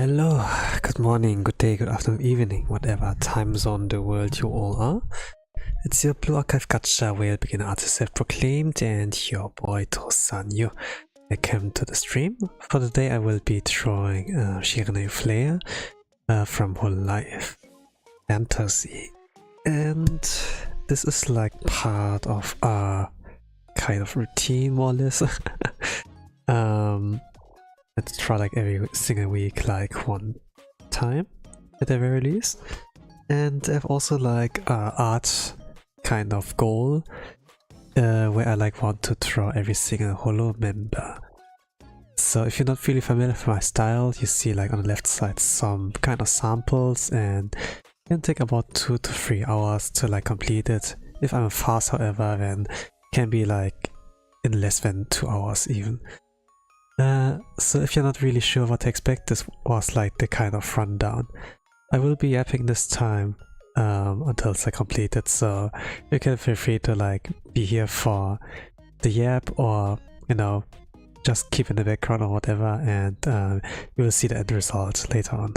Hello, good morning, good day, good afternoon, evening, whatever time zone the world you all are. It's your Blue Archive Gacha Whale Beginner Artist Self-Proclaimed and your boy Tosanyo. Welcome to the stream. For today I will be drawing Shiranui Flare from Hololive Fantasy. And this is like part of our kind of routine more or less. Let's try like every single week, like one time at the very least. And I have also like art kind of goal where I like want to draw every single Holo member. So if you're not really familiar with my style, you see like on the left side some kind of samples, and it can take about 2 to 3 hours to like complete it. If I'm fast, however, then it can be like in less than 2 hours even. So if you're not really sure what to expect, this was like the kind of rundown. I will be yapping this time until it's like completed, so you can feel free to like be here for the yap, or you know, just keep in the background or whatever, and you will see the end result later on.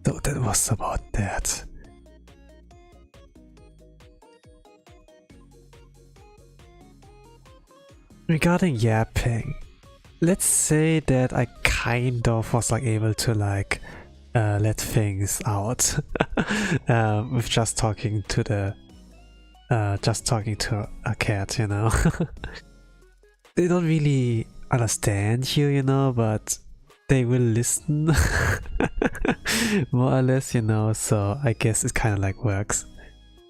So that was about that. Regarding yapping, let's say that I kind of was like able to like let things out with just talking to a cat, you know. They don't really understand you, you know, but they will listen more or less, you know, so I guess it kind of like works.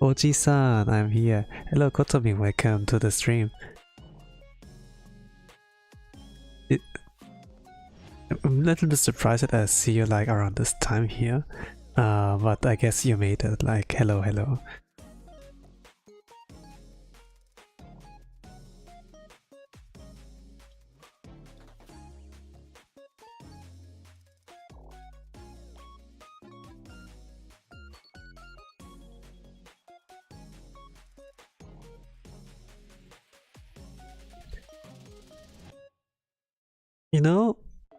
Oji-san, I'm here. Hello Kotomi, welcome to the stream. I'm a little bit surprised that I see you like around this time here, but I guess you made it. Like, hello, hello. You know,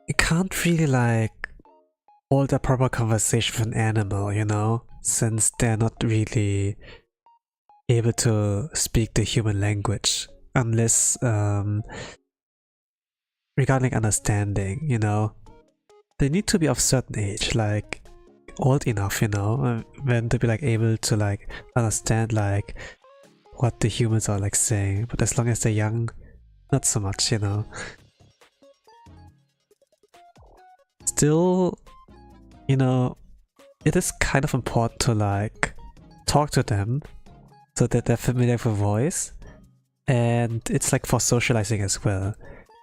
you can't really like hold a proper conversation with an animal, you know, since they're not really able to speak the human language, unless regarding understanding, you know, they need to be of certain age, like old enough, you know, when to be like able to like understand like what the humans are like saying. But as long as they're young, not so much, you know. Still, you know, it is kind of important to like talk to them so that they're familiar with the voice, and it's like for socializing as well.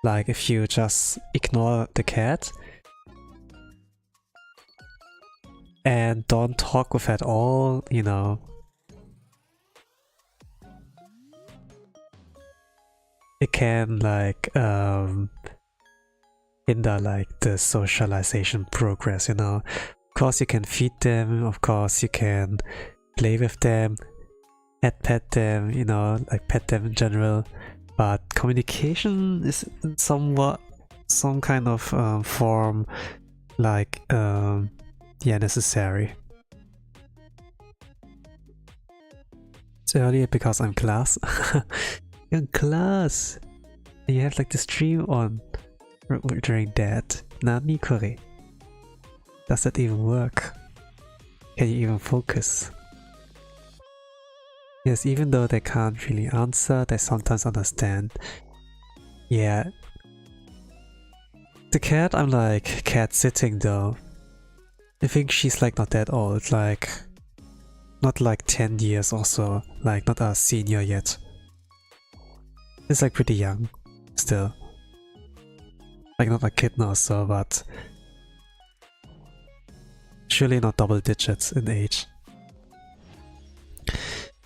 Like if you just ignore the cat and don't talk with it at all, you know, it can like hinder like the socialization progress, you know. Of course you can feed them, of course you can play with them, pet them, you know, like pet them in general, but communication is somewhat some kind of form like yeah, necessary. It's earlier because I'm class. You're in class! You have like the stream on during that. Nani kore? Does that even work? Can you even focus? Yes, even though they can't really answer, they sometimes understand. Yeah. The cat, I'm like cat sitting though. I think she's like not that old, like not like 10 years or so, like not a senior yet. It's like pretty young still. Like not a kitten or so, but surely not double digits in age.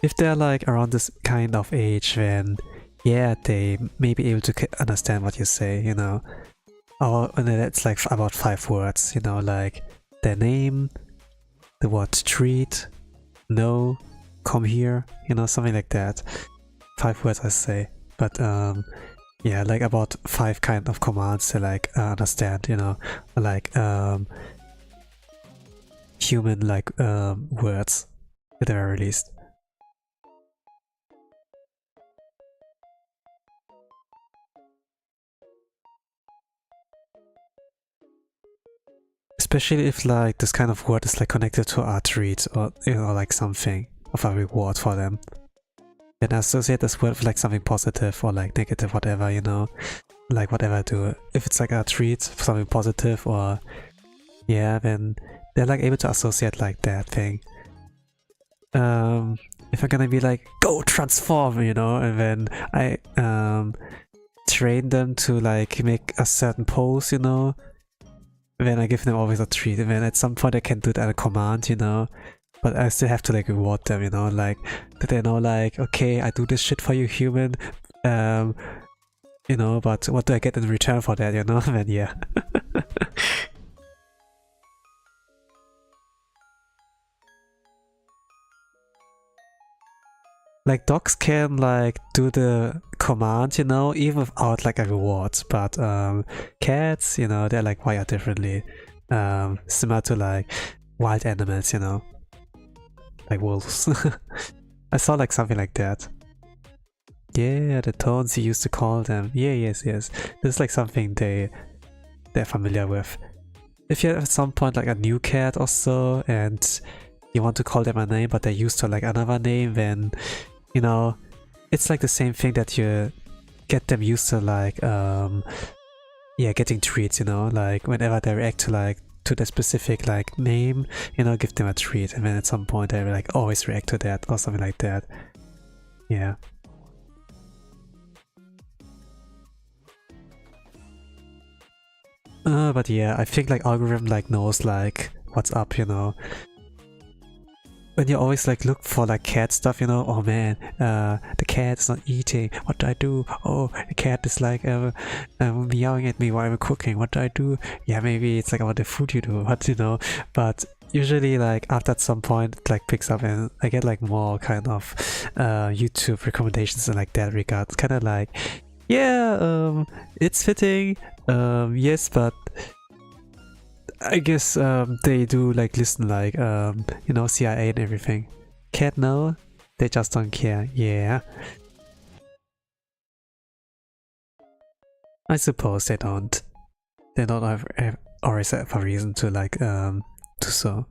If they're like around this kind of age, then yeah, they may be able to understand what you say, you know. Or and it's like about 5 words, you know, like their name, the word treat, no, come here, you know, something like that. 5 words I say. But yeah, like about 5 kind of commands to like understand, you know, like human like words at the very least. Especially if like this kind of word is like connected to a treat or, you know, like something of a reward for them. And associate this word with like something positive or like negative, whatever, you know, like whatever I do. If it's like a treat for something positive or yeah, then they're like able to associate like that thing. If I'm gonna be like, go transform, you know, and then I train them to like make a certain pose, you know, then I give them always a treat, and then at some point I can do that at a command, you know, but I still have to like reward them, you know, like that they know like, okay, I do this shit for you, human, you know, but what do I get in return for that, you know, then yeah. Like dogs can like do the command, you know, even without like a reward, but cats, you know, they're like wired differently, similar to like wild animals, you know, like wolves. I saw like something like that. Yeah, the tones you used to call them. Yeah, yes. This is like something they're familiar with. If you have at some point like a new cat or so and you want to call them a name but they're used to like another name, then you know, it's like the same thing that you get them used to like yeah, getting treats, you know, like whenever they react to like to the specific like name, you know, give them a treat, and then at some point they like always react to that or something like that. Yeah. But yeah, I think like algorithm like knows like what's up, you know. When you always like look for like cat stuff, you know, oh man, the cat is not eating, what do I do? Oh, the cat is like meowing at me while I'm cooking, what do I do? Yeah, maybe it's like about the food you do, what, you know, but usually like after at some point it like picks up and I get like more kind of YouTube recommendations in like that regard. It's kind of like, yeah, it's fitting, yes, but I guess they do like listen like you know, CIA and everything. Cat no, they just don't care. Yeah, I suppose they don't. They don't always have a reason to like do so.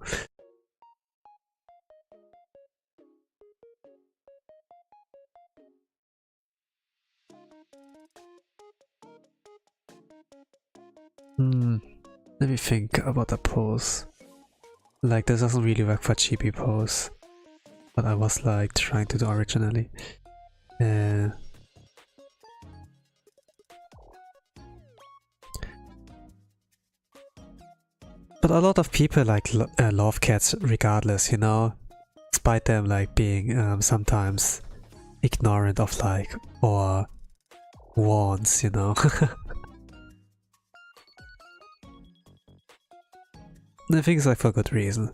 Let me think about the pose. Like this doesn't really work for chibi pose, but I was like trying to do originally. But a lot of people like love cats regardless, you know, despite them like being sometimes ignorant of like or wants, you know. I think it's like for good reason.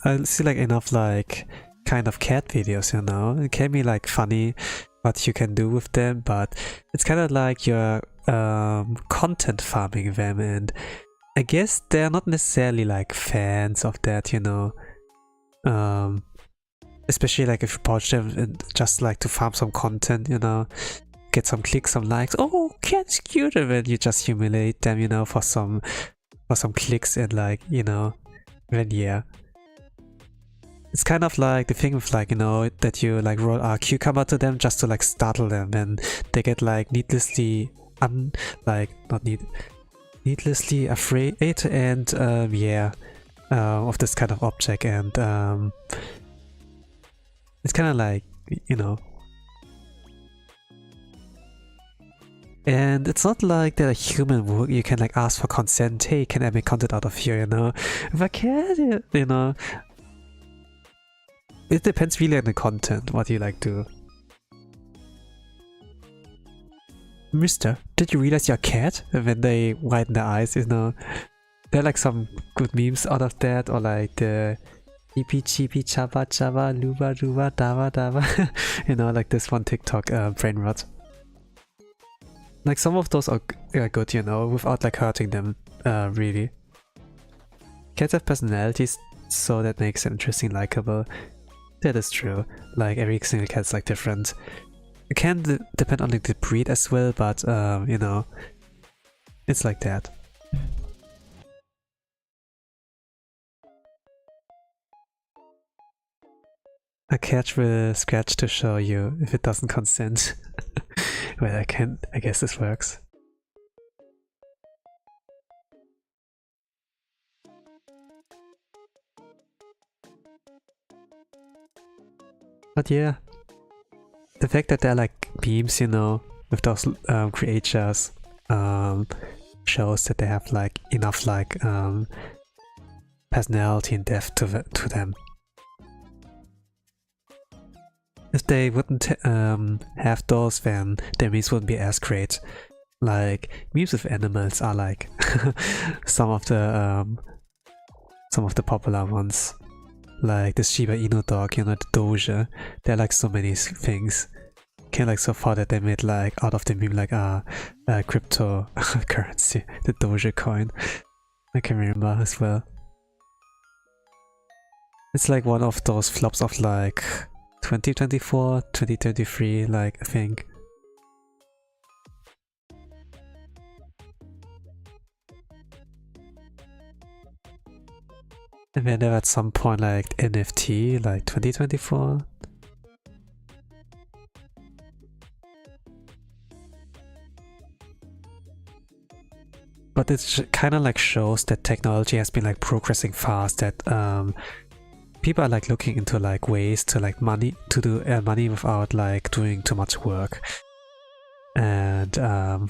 I see like enough like kind of cat videos, you know. It can be like funny what you can do with them, but it's kind of like you're content farming them, and I guess they're not necessarily like fans of that, you know. Especially like if you approach them and just like to farm some content, you know, get some clicks, some likes. Oh, cat's cute, and then you just humiliate them, you know, for some clicks, and like, you know, then yeah. It's kind of like the thing with like, you know, that you like roll a cucumber to them just to like startle them, and they get like needlessly needlessly afraid, and yeah, of this kind of object, and it's kind of like, you know. And it's not like they're a human, you can like ask for consent, hey, can I make content out of here, you know? If I can, you know. It depends really on the content, what you like to. Mister, did you realize you're a cat? And when they widen their eyes, you know. There are like some good memes out of that, or like the Chippy chippy chaba chaba luba luba dava dava. You know, like this one TikTok brain rot. Like some of those are good, you know, without like hurting them, really. Cats have personalities, so that makes it interesting, likable. That is true. Like every single cat's like different. It can depend on like the breed as well, but you know, it's like that. A cat will scratch to show you if it doesn't consent. Well, I guess this works. But yeah, the fact that they're like memes, you know, with those creatures, shows that they have like enough like personality and depth to them. If they wouldn't have those, then their memes wouldn't be as great. Like memes with animals are like some of the popular ones. Like the Shiba Inu dog, you know, the Doja. There are like so many things. Came like so far that they made like out of the meme like a cryptocurrency, the Doja coin. I can remember as well. It's like one of those flops of like 2024, 2023, like I think. And then there at some point like NFT, like 2024. But it kind of like shows that technology has been like progressing fast, that people are like looking into like ways to like do money without like doing too much work. And I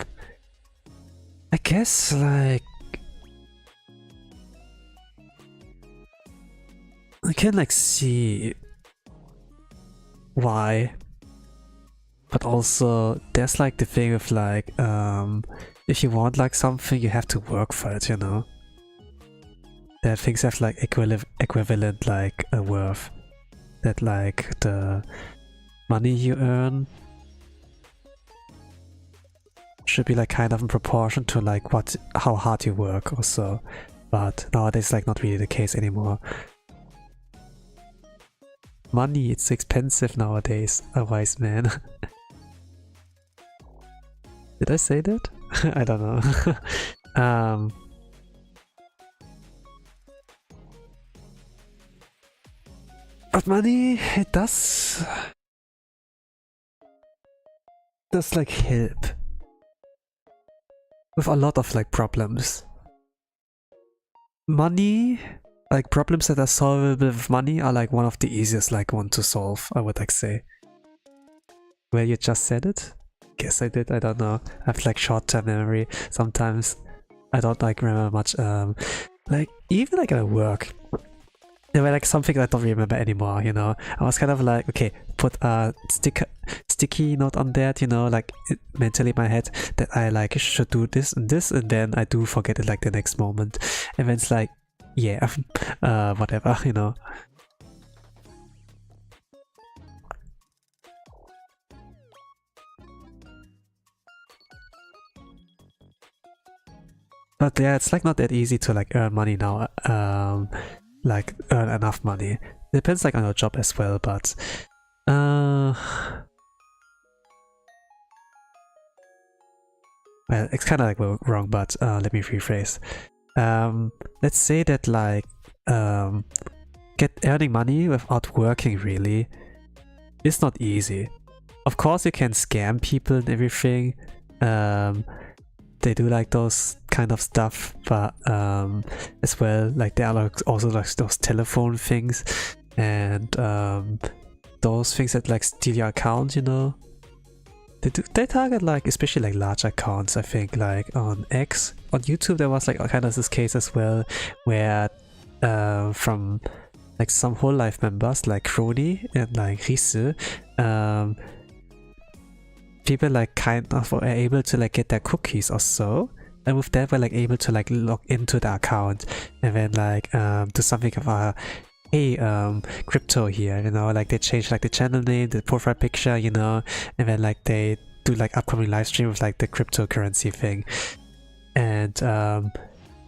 guess like I can like see why, but also there's like the thing of like if you want like something, you have to work for it, you know. That things have like equivalent like a worth. That like the money you earn should be like kind of in proportion to like how hard you work or so. But nowadays like not really the case anymore. Money, it's expensive nowadays, a wise man. Did I say that? I don't know. But money, it does like help with a lot of like problems. Money, like problems that are solvable with money are like one of the easiest like one to solve, I would like say. Well, you just said it? Guess I did, I don't know. I have like short-term memory sometimes. I don't like remember much. Like even like at work, there were like something I don't remember anymore, you know. I was kind of like, okay, put a sticky note on that, you know, like mentally in my head that I like should do this, and then I do forget it like the next moment. And then it's like, yeah, whatever, you know. But yeah, it's like not that easy to like earn money now, like earn enough money. It depends like on your job as well, but well, it's kind of like wrong, but let me rephrase. Let's say that like earning money without working really is not easy. Of course you can scam people and everything. They do like those kind of stuff, but as well, like there are like also like those telephone things and those things that like steal your account, you know. They target like especially like large accounts. I think like on X, on YouTube there was like kind of this case as well where from like some Hololive members like Crony and like Risse, people like kind of were able to like get their cookies or so, and with that were like able to like log into the account and then like do something of hey, crypto here, you know, like they changed like the channel name, the profile picture, you know, and then like they do like upcoming live stream with like the cryptocurrency thing. And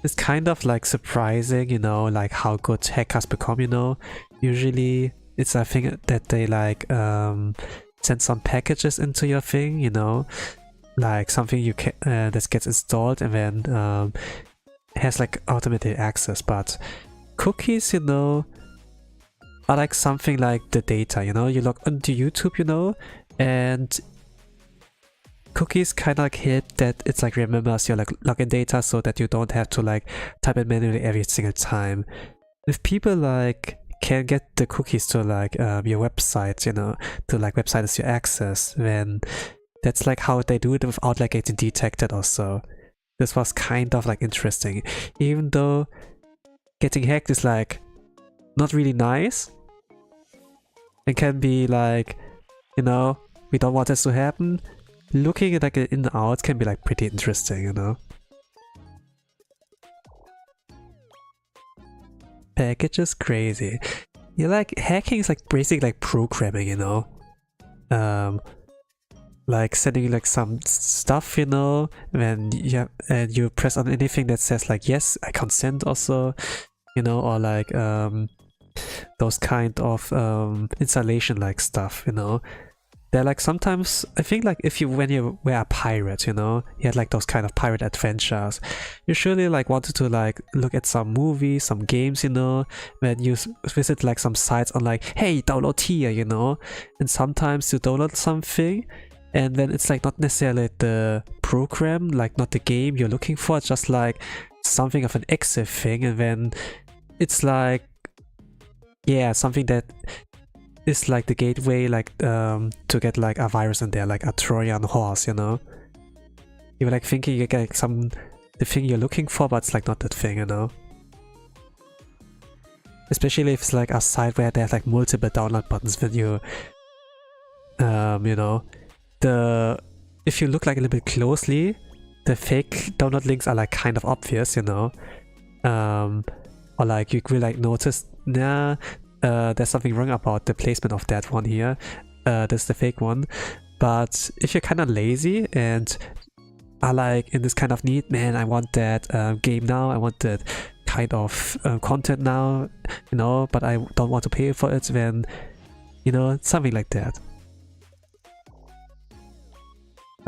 it's kind of like surprising, you know, like how good hackers become, you know. Usually it's a thing that they like send some packages into your thing, you know, like something you can that gets installed and then has like automated access. But cookies, you know, are like something like the data, you know. You log into YouTube, you know, and cookies kind of like hit that it's like remembers your like login data so that you don't have to like type it manually every single time. If people like can get the cookies to like your website, you know, to like websites you access, then that's like how they do it without like getting detected also. This was kind of like interesting, even though getting hacked is like not really nice. It can be like, you know, we don't want this to happen. Looking at like in and out can be like pretty interesting, you know. Package is crazy. Yeah, like hacking is like basically like programming, you know. Like sending like some stuff, you know, and you press on anything that says like yes, I consent also, you know, or like those kind of installation like stuff, you know. They're like sometimes, I think like when you were a pirate, you know, you had like those kind of pirate adventures. You surely like wanted to like look at some movies, some games, you know, when you visit like some sites on like, hey, download here, you know. And sometimes you download something and then it's like not necessarily the program, like not the game you're looking for, it's just like something of an exif thing, and then it's like, yeah, something that is like the gateway, like to get like a virus in there, like a Trojan horse, you know. You're like thinking you get like the thing you're looking for, but it's like not that thing, you know. Especially if it's like a site where they have like multiple download buttons. When you, you know, if you look like a little bit closely, the fake download links are like kind of obvious, you know. Or like you will like notice, nah. There's something wrong about the placement of that one here. That's the fake one. But if you're kind of lazy and are like in this kind of need, man, I want that game now, I want that kind of content now, you know, but I don't want to pay for it, then, you know, something like that.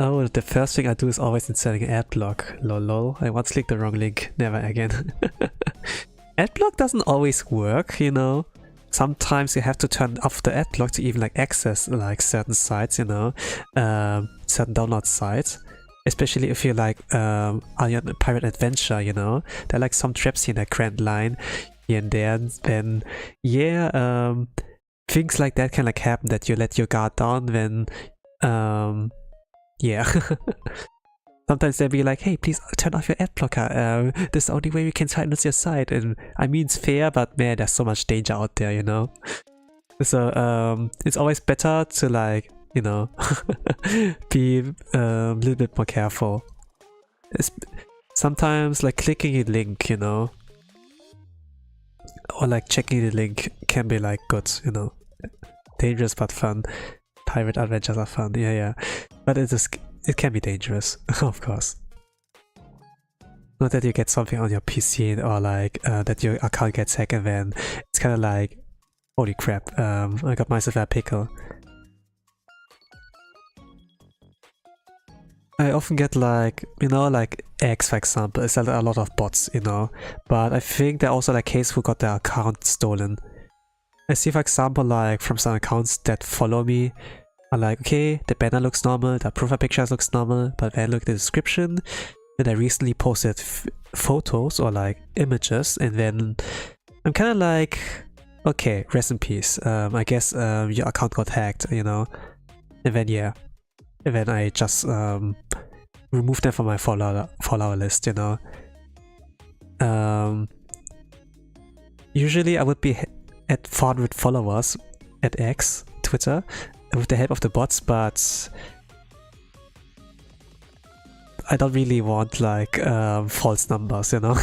Oh, the first thing I do is always installing an ad block. Lol, I once clicked the wrong link. Never again. Ad block doesn't always work, you know. Sometimes you have to turn off the ad block to even like access like certain sites, you know, certain download sites. Especially if you're like on your pirate adventure, you know, there are like some traps here in that grand line here and there. Then yeah, things like that can like happen, that you let your guard down when yeah. Sometimes they'll be like, hey, please turn off your ad blocker. This is the only way we can silence your site. And I mean, it's fair, but man, there's so much danger out there, you know? So it's always better to like, you know, be a little bit more careful. Sometimes like clicking a link, you know, or like checking the link can be like good, you know. Dangerous but fun. Pirate adventures are fun, yeah. But it can be dangerous, of course. Not that you get something on your PC or like that your account gets hacked and then it's kind of like, holy crap, I got myself a pickle. I often get like, you know, like X for example, it's a lot of bots, you know, but I think there are also like cases who got their account stolen. I see for example like from some accounts that follow me, I'm like, okay, the banner looks normal, the profile picture looks normal, but then I look at the description, and I recently posted photos or like images, and then I'm kind of like, okay, rest in peace. I guess your account got hacked, you know, and then yeah, and then I just removed them from my follower list, you know. Usually I would be at 400 followers at X, Twitter, with the help of the bots, but I don't really want like false numbers, you know.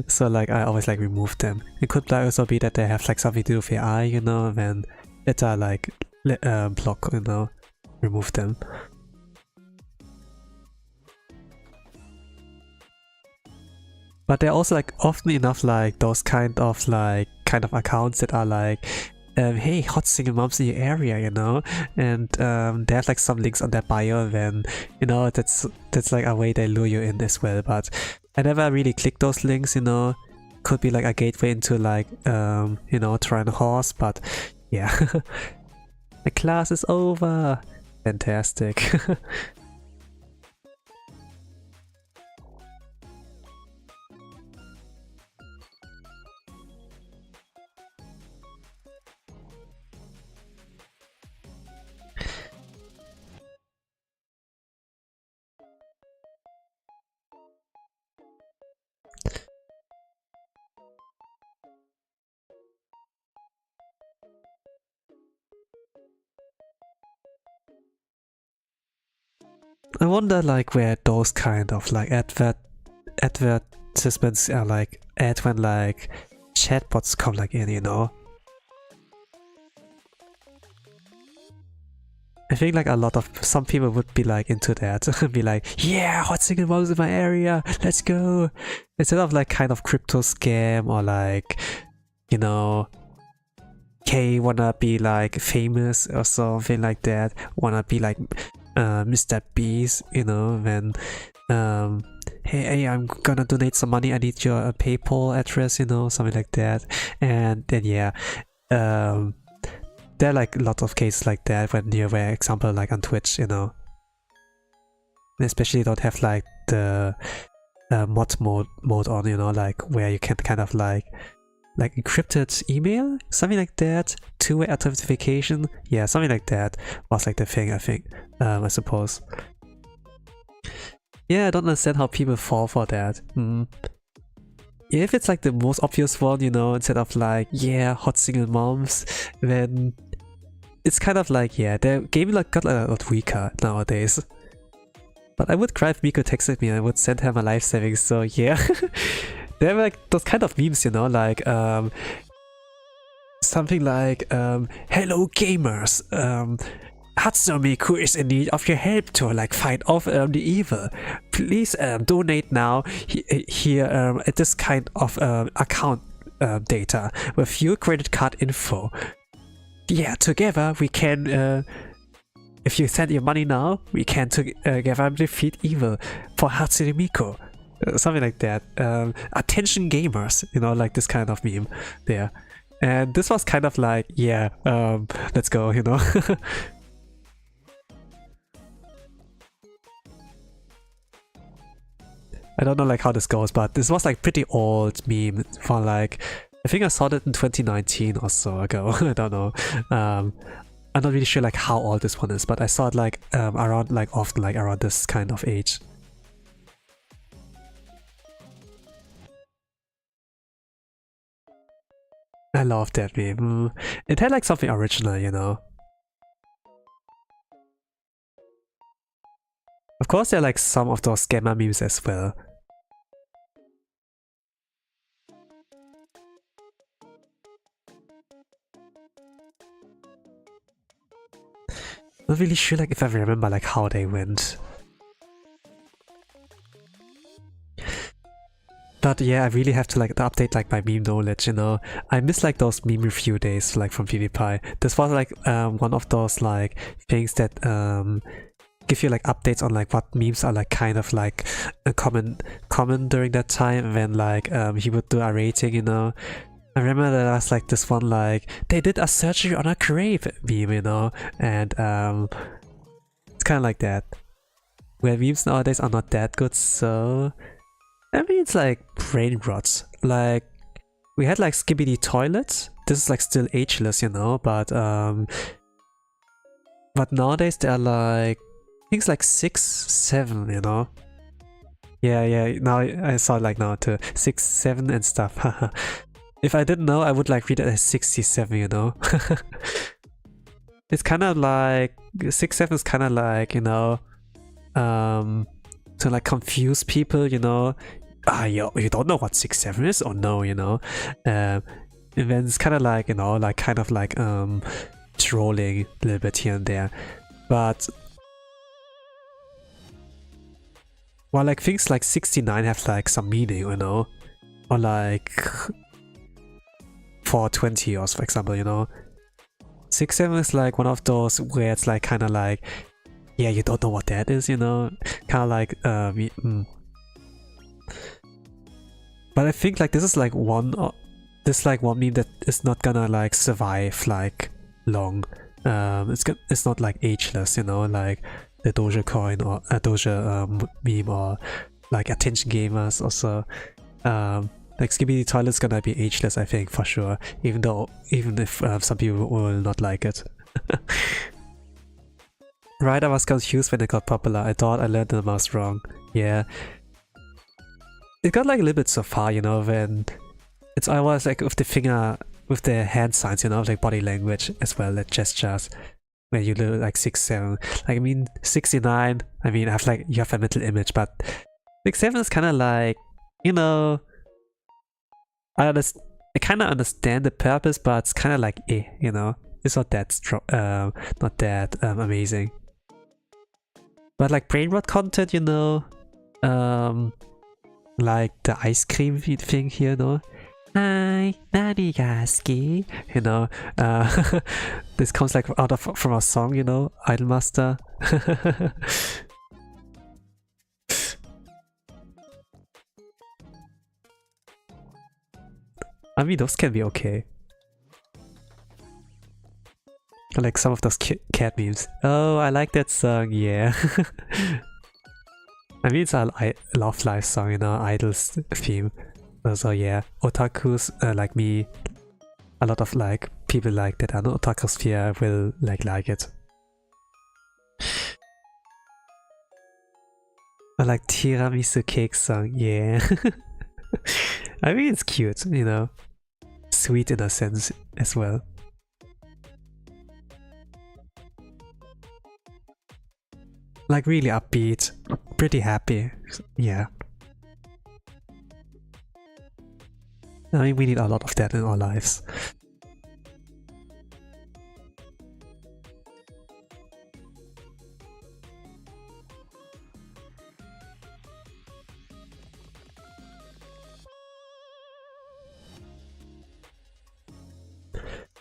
So like I always like remove them. It could also be that they have like something to do with AI, you know, and then let I like block, you know, remove them. But there are also like often enough like those kind of accounts that are like, hey, hot single moms in your area, you know, and they have like some links on their bio, then you know that's like a way they lure you in as well. But I never really click those links, you know. Could be like a gateway into like you know, trying a horse, but yeah. The class is over. Fantastic. I wonder like where those kind of like advertisements are like at when like chatbots come like in, you know. I think like a lot of some people would be like into that. Be like, yeah, hot single moms in my area, let's go. Instead of like kind of crypto scam or like, you know, hey, wanna be like famous or something like that, wanna be like Mr. Beast, you know, when hey, I'm gonna donate some money, I need your PayPal address, you know, something like that. And then yeah, there are like lots of cases like that when you were example like on Twitch, you know. And especially don't have like the mod mode on, you know, like where you can kind of like encrypted email, something like that, two-way authentication, yeah, something like that was like the thing, I think, I suppose. Yeah, I don't understand how people fall for that. If it's like the most obvious one, you know, instead of like, yeah, hot single moms, then it's kind of like, yeah, the game like got a lot weaker nowadays. But I would cry if Miko texted me, I would send her my life savings, so yeah. There were like those kind of memes, you know, like something like hello gamers, Hatsune is in need of your help to like fight off the evil. Please donate now here at this kind of account data with your credit card info. Yeah, together we can, if you send your money now, we can together defeat evil for Hatsune Miku. Something like that. Attention gamers, you know, like this kind of meme there. And this was kind of like, yeah, let's go, you know. I don't know like how this goes, but this was like pretty old meme for like, I think I saw it in 2019 or so ago. I don't know. I'm not really sure like how old this one is, but I saw it like around like often like around this kind of age. I love that meme. It had like something original, you know. Of course, there are like some of those scammer memes as well. Not really sure like if I remember like how they went. But yeah, I really have to like update like my meme knowledge, you know. I miss like those meme review days like from PewDiePie. This was like one of those like things that give you like updates on like what memes are like kind of like common during that time, when like he would do a rating, you know. I remember there was like this one like they did a surgery on a grave meme, you know, and it's kind of like that. Where memes nowadays are not that good, so I mean, it's like brain rot. Like, we had like Skibidi Toilet. This is like still ageless, you know, but nowadays they are like things like 6, 7, you know. Yeah. Now I saw it like now to 6, 7 and stuff. If I didn't know, I would like read it as 67, you know. It's kind of like 6, 7 is kind of like, you know, to like confuse people, you know. You don't know what 6, 7 is, or no, you know. And then it's kind of like, you know, like kind of like trolling a little bit here and there. But while like things like 69 have like some meaning, you know, or like 420 or for example, you know. 6-7 is like one of those where it's like kind of like, yeah, you don't know what that is, you know, kind of like but I think like this is like one meme that is not gonna like survive like long. It's not like ageless, you know, like the Doja coin or a Doja meme or like attention gamers also. Like Skibidi Toilet's gonna be ageless, I think, for sure, even if some people will not like it. Right, I was confused when it got popular. I thought I learned the mouse wrong. Yeah. It got like a little bit so far, you know, when it's always like with the hand signs, you know, like body language as well, like gestures. When you look like 6-7. Like, I mean, 69, I mean, you have a mental image, but 6-7 is kind of like, you know, I kind of understand the purpose, but it's kind of like, you know, it's not that amazing. But like brain rot content, you know, like the ice cream thing here, you know. Hi, nanigaski, you know. This comes like from a song, you know, Idolmaster. I mean, those can be okay. Like some of those cat memes. Oh, I like that song, yeah. I mean, it's a Love Life song, you know, Idol's theme. So yeah, otakus like me, a lot of like people like that, and otaku sphere will like it. I like tiramisu cake song, yeah. I mean, it's cute, you know. Sweet in a sense as well. Like really upbeat, pretty happy, yeah. I mean, we need a lot of that in our lives.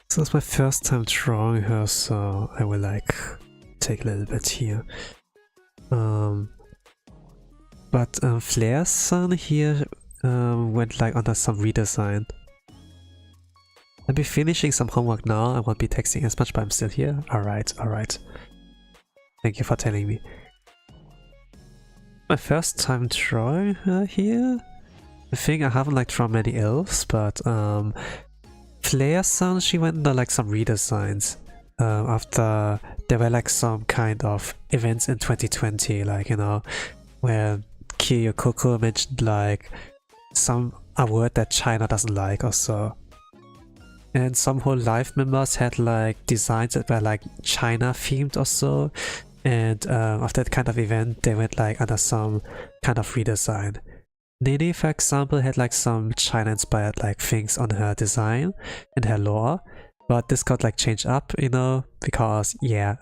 So it's my first time drawing her, so I will like take a little bit here. But Flare's son here went like under some redesign. I'll be finishing some homework now. I won't be texting as much, but I'm still here. Alright. Thank you for telling me. My first time drawing her here. I think I haven't like drawn many elves, but Flare's son, she went under like some redesigns. After there were like some kind of events in 2020, like, you know, where Kiryu Koko mentioned like a word that China doesn't like or so. And some Hololive members had like designs that were like China themed or so. And after that kind of event, they went like under some kind of redesign. Nene, for example, had like some China inspired like things on her design and her lore. But this got like changed up, you know, because yeah,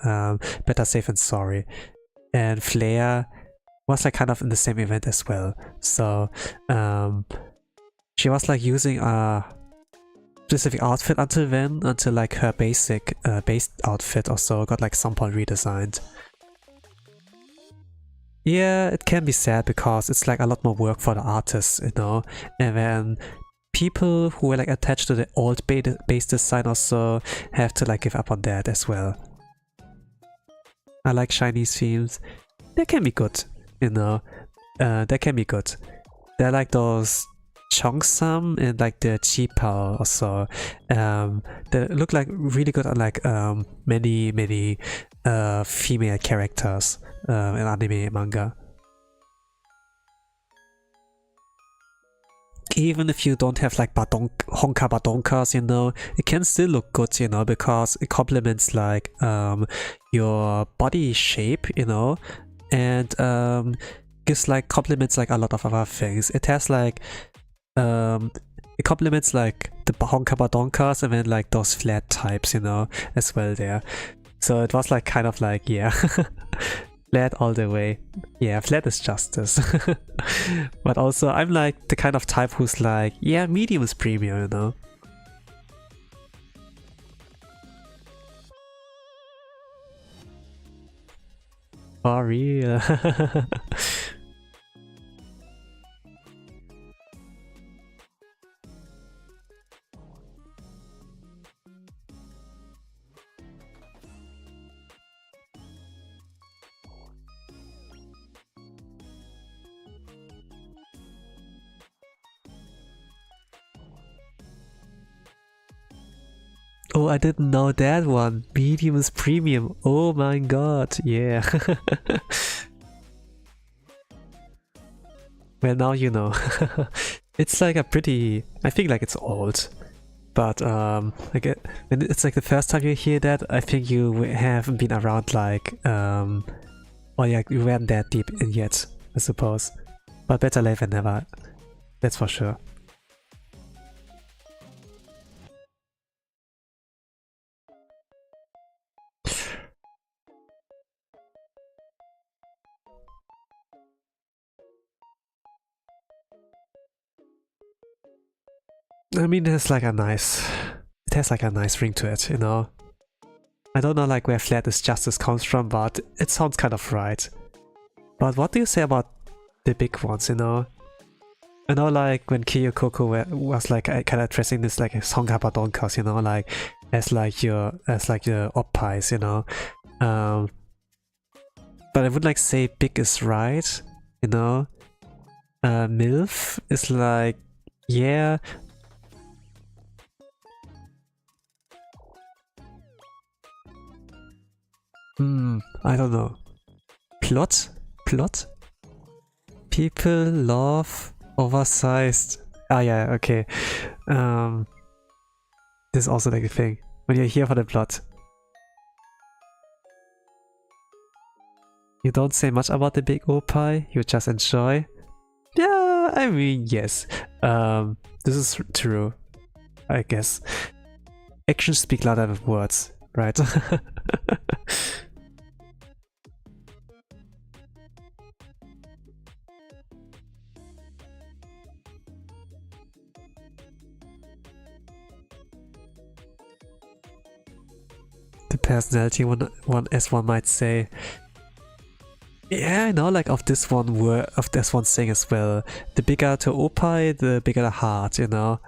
better safe than sorry. And Flare was like kind of in the same event as well. So she was like using a specific outfit until like her base outfit or so got like some point redesigned. Yeah, it can be sad because it's like a lot more work for the artists, you know, and then people who are like attached to the old base design also have to like give up on that as well. I like Chinese themes. They can be good, you know. They can be good. They're like those Cheongsam and like the Chipao also. They look like really good on like many female characters in anime and manga. Even if you don't have like honka badonkas, you know, it can still look good, you know, because it complements like your body shape, you know, and gives like complements like a lot of other things. It has like it complements like the honka badonkas and then like those flat types, you know, as well there. So it was like kind of like, yeah, flat all the way. Yeah, flat is justice. But also, I'm like the kind of type who's like, yeah, medium is premium, you know? For real. Oh, I didn't know that one. Medium is premium. Oh my god, yeah. Well, now you know. It's like a pretty... I think like it's old. But like when it's like the first time you hear that, I think you haven't been around like... or yeah, you weren't that deep in yet, I suppose. But better late than never. That's for sure. I mean, it has like a nice ring to it, you know. I don't know like where flat is justice comes from, but it sounds kind of right. But what do you say about the big ones, you know? I know like when Kyoko was like kind of addressing this like Songapadonkas, you know, like as like your oppies, you know. But I would like say big is right, you know. MILF is like, yeah. I don't know. Plot? People love oversized. Ah yeah, okay. This is also like a thing. When you're here for the plot. You don't say much about the big opie, you just enjoy. Yeah, I mean, yes. This is true, I guess. Actions speak louder than words, right? The personality one as one might say. Yeah, I know, like of this one thing as well. The bigger the opie, the bigger the heart, you know.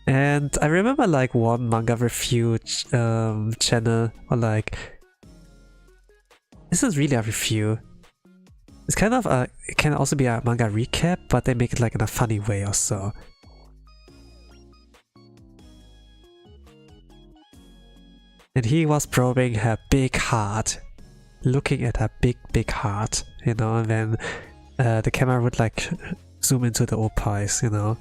And I remember like one manga review channel, or like, this is really a review. It's kind of it can also be a manga recap, but they make it like in a funny way or so. And he was probing her big heart, looking at her big heart, you know, and then the camera would like zoom into the opies, you know.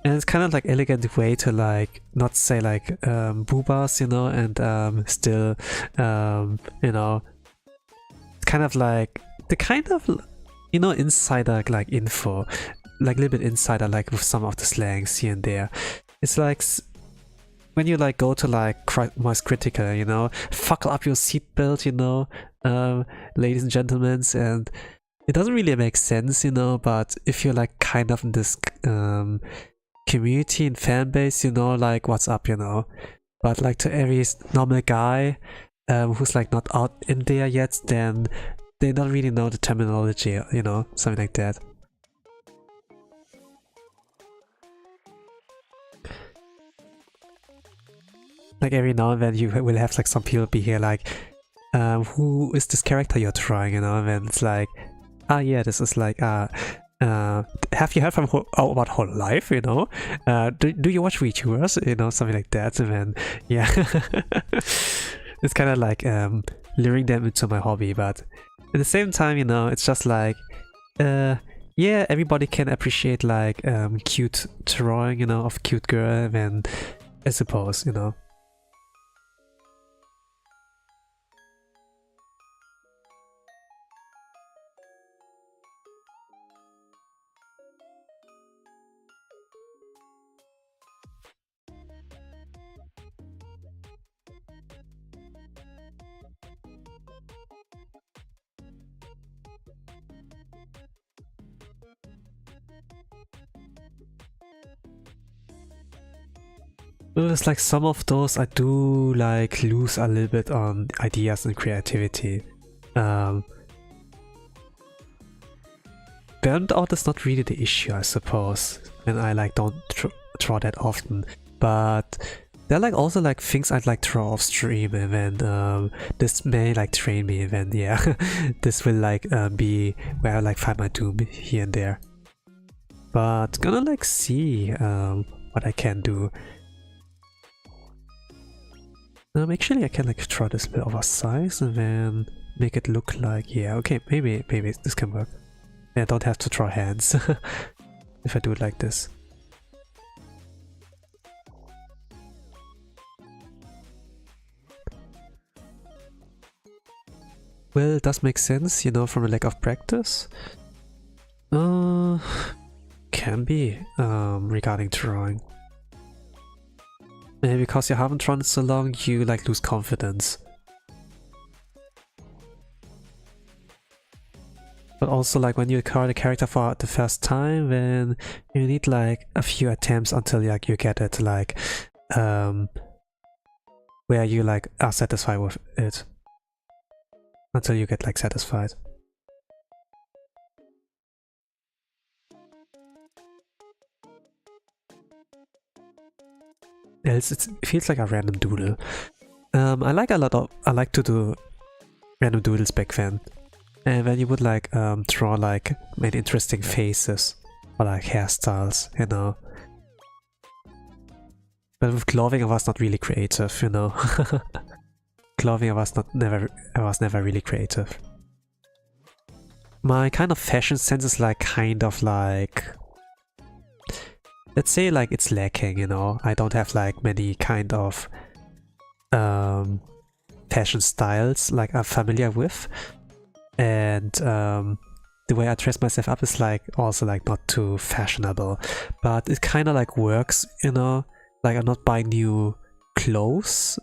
And it's kind of like elegant way to like not say like boobas, you know, and still you know, it's kind of like the kind of, you know, insider like info, like a little bit insider like with some of the slangs here and there. It's like when you like go to like most critical, you know, fuck up your seatbelt, you know, ladies and gentlemen, and it doesn't really make sense, you know, but if you're like kind of in this community and fan base, you know, like what's up, you know. But like to every normal guy who's like not out in there yet, then they don't really know the terminology, you know, something like that. Like every now and then you will have like some people be here like, who is this character you're trying, you know, and then it's like, ah yeah, this is like, have you heard from about Hololive, you know? Do you watch VTubers, you know, something like that, and then, yeah. It's kind of like luring them into my hobby, but at the same time, you know, it's just like, yeah, everybody can appreciate like cute drawing, you know, of cute girl, and I suppose, you know. It's like some of those I do like lose a little bit on ideas and creativity. Burned out is not really the issue, I suppose, and I like don't draw that often. But there are like also like things I'd like draw off stream, and then this may like train me, and then yeah, this will like be where I like find my doom here and there. But gonna like see what I can do. Actually I can like draw this bit oversized and then make it look like, yeah, okay, maybe this can work. I don't have to draw hands if I do it like this. Well, it does make sense, you know, from a lack of practice. Can be, regarding drawing. Maybe because you haven't drawn it so long, you like lose confidence. But also like when you draw the character for the first time, then you need like a few attempts until like you get it like where you like are satisfied with it. Until you get like satisfied. Else it feels like a random doodle. I like to do random doodles back then. And then you would like draw like many interesting faces or like hairstyles, you know. But with clothing I was not really creative, you know. Clothing I was never really creative. My kind of fashion sense is like kind of like, let's say like it's lacking, you know. I don't have like many kind of fashion styles like I'm familiar with. And the way I dress myself up is like also like not too fashionable, but it kind of like works, you know. Like I'm not buying new clothes.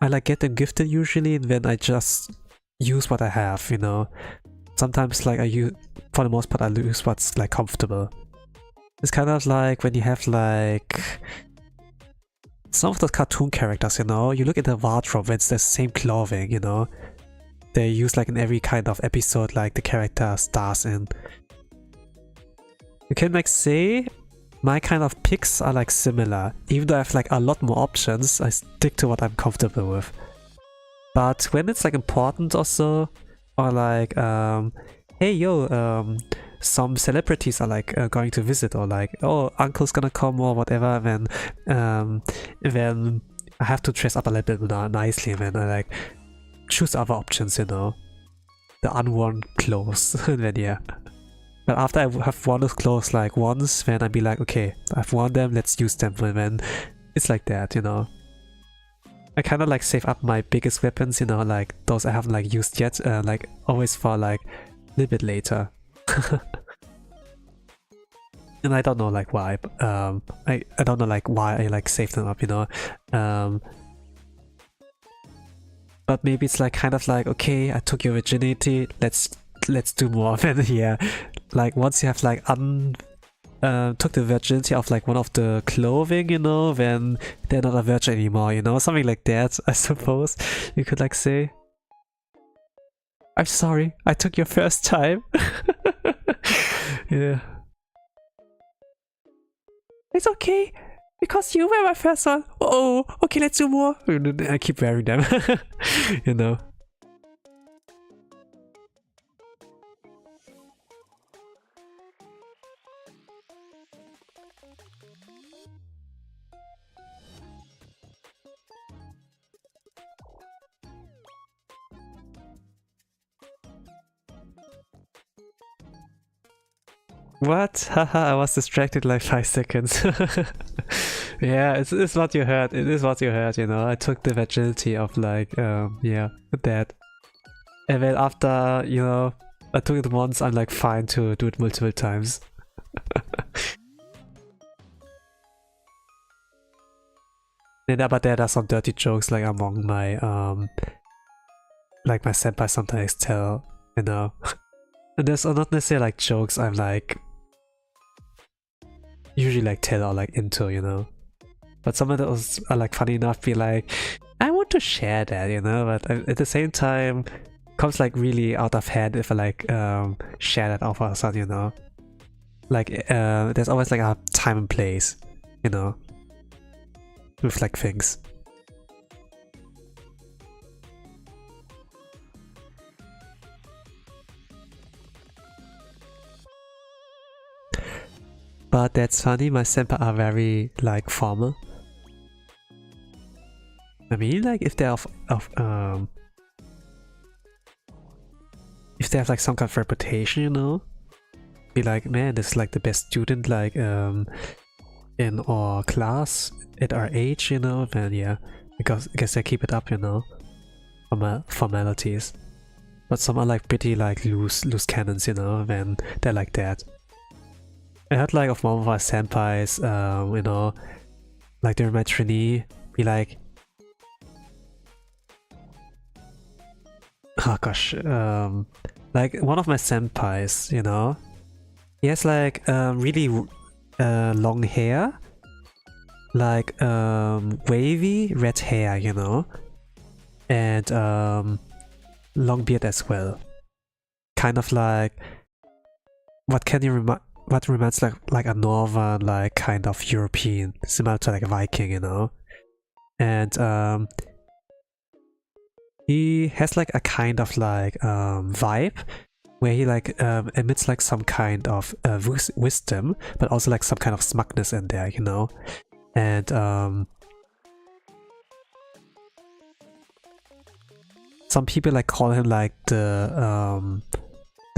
I like get them gifted usually, and then I just use what I have, you know. Sometimes like for the most part I use what's like comfortable. It's kind of like when you have like some of those cartoon characters, you know. You look at the wardrobe, it's the same clothing, you know. They use like in every kind of episode like the character stars in. You can like say my kind of picks are like similar. Even though I have like a lot more options, I stick to what I'm comfortable with. But when it's like important also, or like hey yo, some celebrities are like going to visit, or like, oh, uncle's gonna come or whatever, then I have to dress up a little bit nicely, and then I like choose other options, you know, the unworn clothes. Then yeah, but after I have worn those clothes like once, then I'd be like, okay, I've worn them, let's use them. And then it's like that, you know. I kind of like save up my biggest weapons, you know, like those I haven't like used yet, like always for like a little bit later. And I don't know like why, I don't know like why I like save them up, you know. But maybe it's like kind of like, okay, I took your virginity, let's do more. And yeah, like once you have like took the virginity of like one of the clothing, you know, then they're not a virgin anymore, you know, something like that, I suppose you could like say. I'm sorry, I took your first time. Yeah. It's okay, because you were my first one. Oh, okay, let's do more. I keep wearing them, you know. What? Haha, I was distracted like 5 seconds. Yeah, it's what you heard. It is what you heard, you know. I took the virginity of like, yeah, that. And then after, you know, I took it once, I'm like fine to do it multiple times. Yeah, but there are some dirty jokes like among my, like my senpai sometimes tell, you know. And there's not necessarily like jokes I'm like usually like tell or like into, you know. But some of those are like funny enough, be like, I want to share that, you know, but at the same time, comes like really out of hand if I like share that off or something, you know. Like there's always like a time and place, you know, with like things. But that's funny, my senpai are very like formal. I mean, like if they're if they have like some kind of reputation, you know, be like, man, this is like the best student like in our class at our age, you know, then yeah, because I guess they keep it up, you know, formalities. But some are like pretty like loose cannons, you know, when they're like that. I heard like of one of my senpais, you know, like during my trainee, be like, oh gosh, like one of my senpais, you know, he has like really long hair, like wavy red hair, you know, and long beard as well. Kind of like, what reminds like a northern, like kind of European, similar to like a Viking, you know. And he has like a kind of like vibe where he like emits like some kind of wisdom, but also like some kind of smugness in there, you know. And some people like call him like the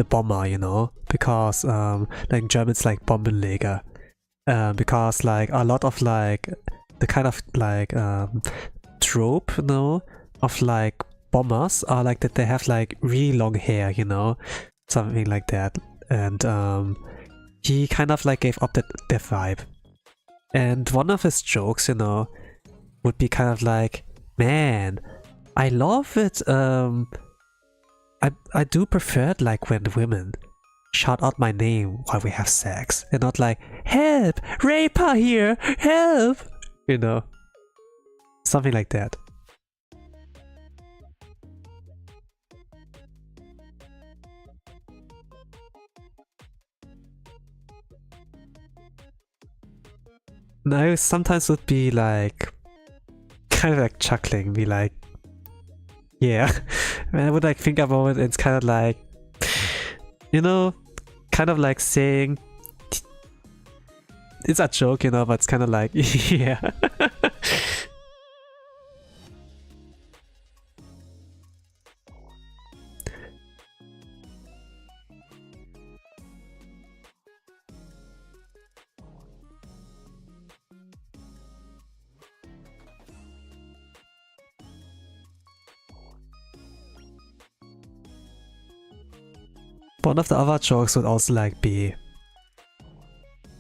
bomber, you know, because like in German it's like Bombenleger, because like a lot of like the kind of like trope, you know, of like bombers are like that they have like really long hair, you know, something like that. And he kind of like gave up that vibe. And one of his jokes, you know, would be kind of like, man, I love it, I do prefer it like when women shout out my name while we have sex and not like, help, raper here, help, you know, something like that. No, sometimes would be like kind of like chuckling, be like, yeah. And I would like think about it, it's kind of like, you know, kind of like saying it's a joke, you know, but it's kind of like, yeah. One of the other jokes would also like be,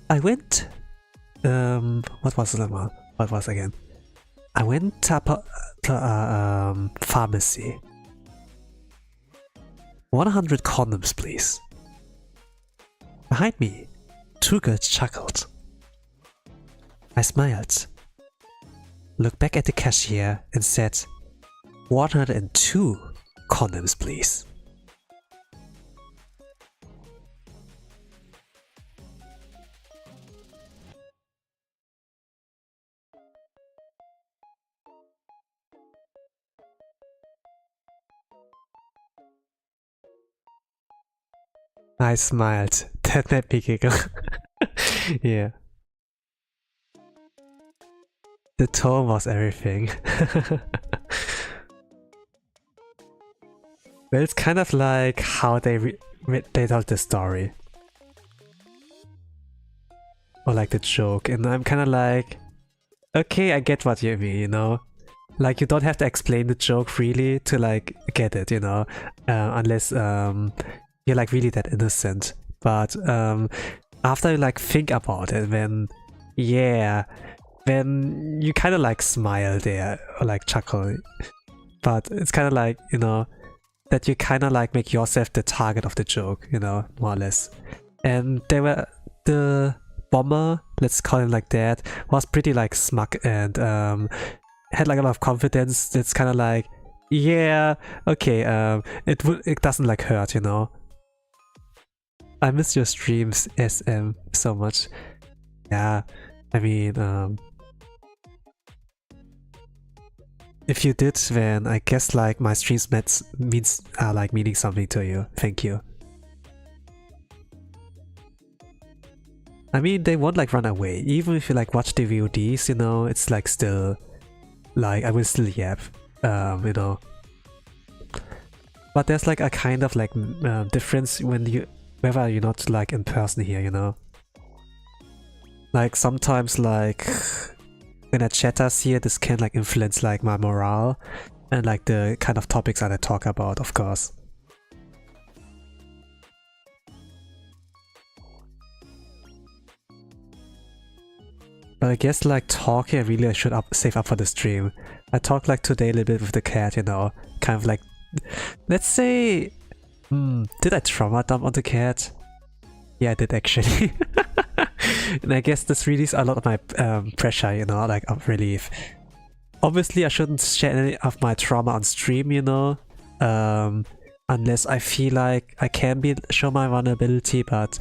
I went, what was it? What was it again? I went to a pharmacy. 100 condoms, please. Behind me, 2 girls chuckled. I smiled, looked back at the cashier and said, 102 condoms, please. I smiled. That made me giggle. Yeah. The tone was everything. Well, it's kind of like how they told the story. Or like the joke. And I'm kind of like, okay, I get what you mean, you know? Like, you don't have to explain the joke really to like get it, you know? Unless you're like really that innocent. But after you like think about it, then yeah, then you kind of like smile there or like chuckle. But it's kind of like, you know, that you kind of like make yourself the target of the joke, you know, more or less. And they were the bomber, let's call him like that, was pretty like smug and had like a lot of confidence. It's kind of like, yeah, okay, it doesn't like hurt, you know. I miss your streams, SM, so much. Yeah, I mean, if you did, then I guess like my streams are like meaning something to you. Thank you. I mean, they won't like run away. Even if you like watch the VODs, you know, it's like still like I will still yap, you know. But there's like a kind of like difference when whether you're not like in person here, you know. Like sometimes like when I chatters here, this can like influence like my morale and like the kind of topics that I talk about, of course. But I guess like talking, I really should save up for the stream. I talked like today a little bit with the cat, you know, kind of like, let's say, did I trauma dump on the cat? Yeah, I did actually. And I guess this released a lot of my pressure, you know, like of relief. Obviously, I shouldn't share any of my trauma on stream, you know, unless I feel like I can show my vulnerability, but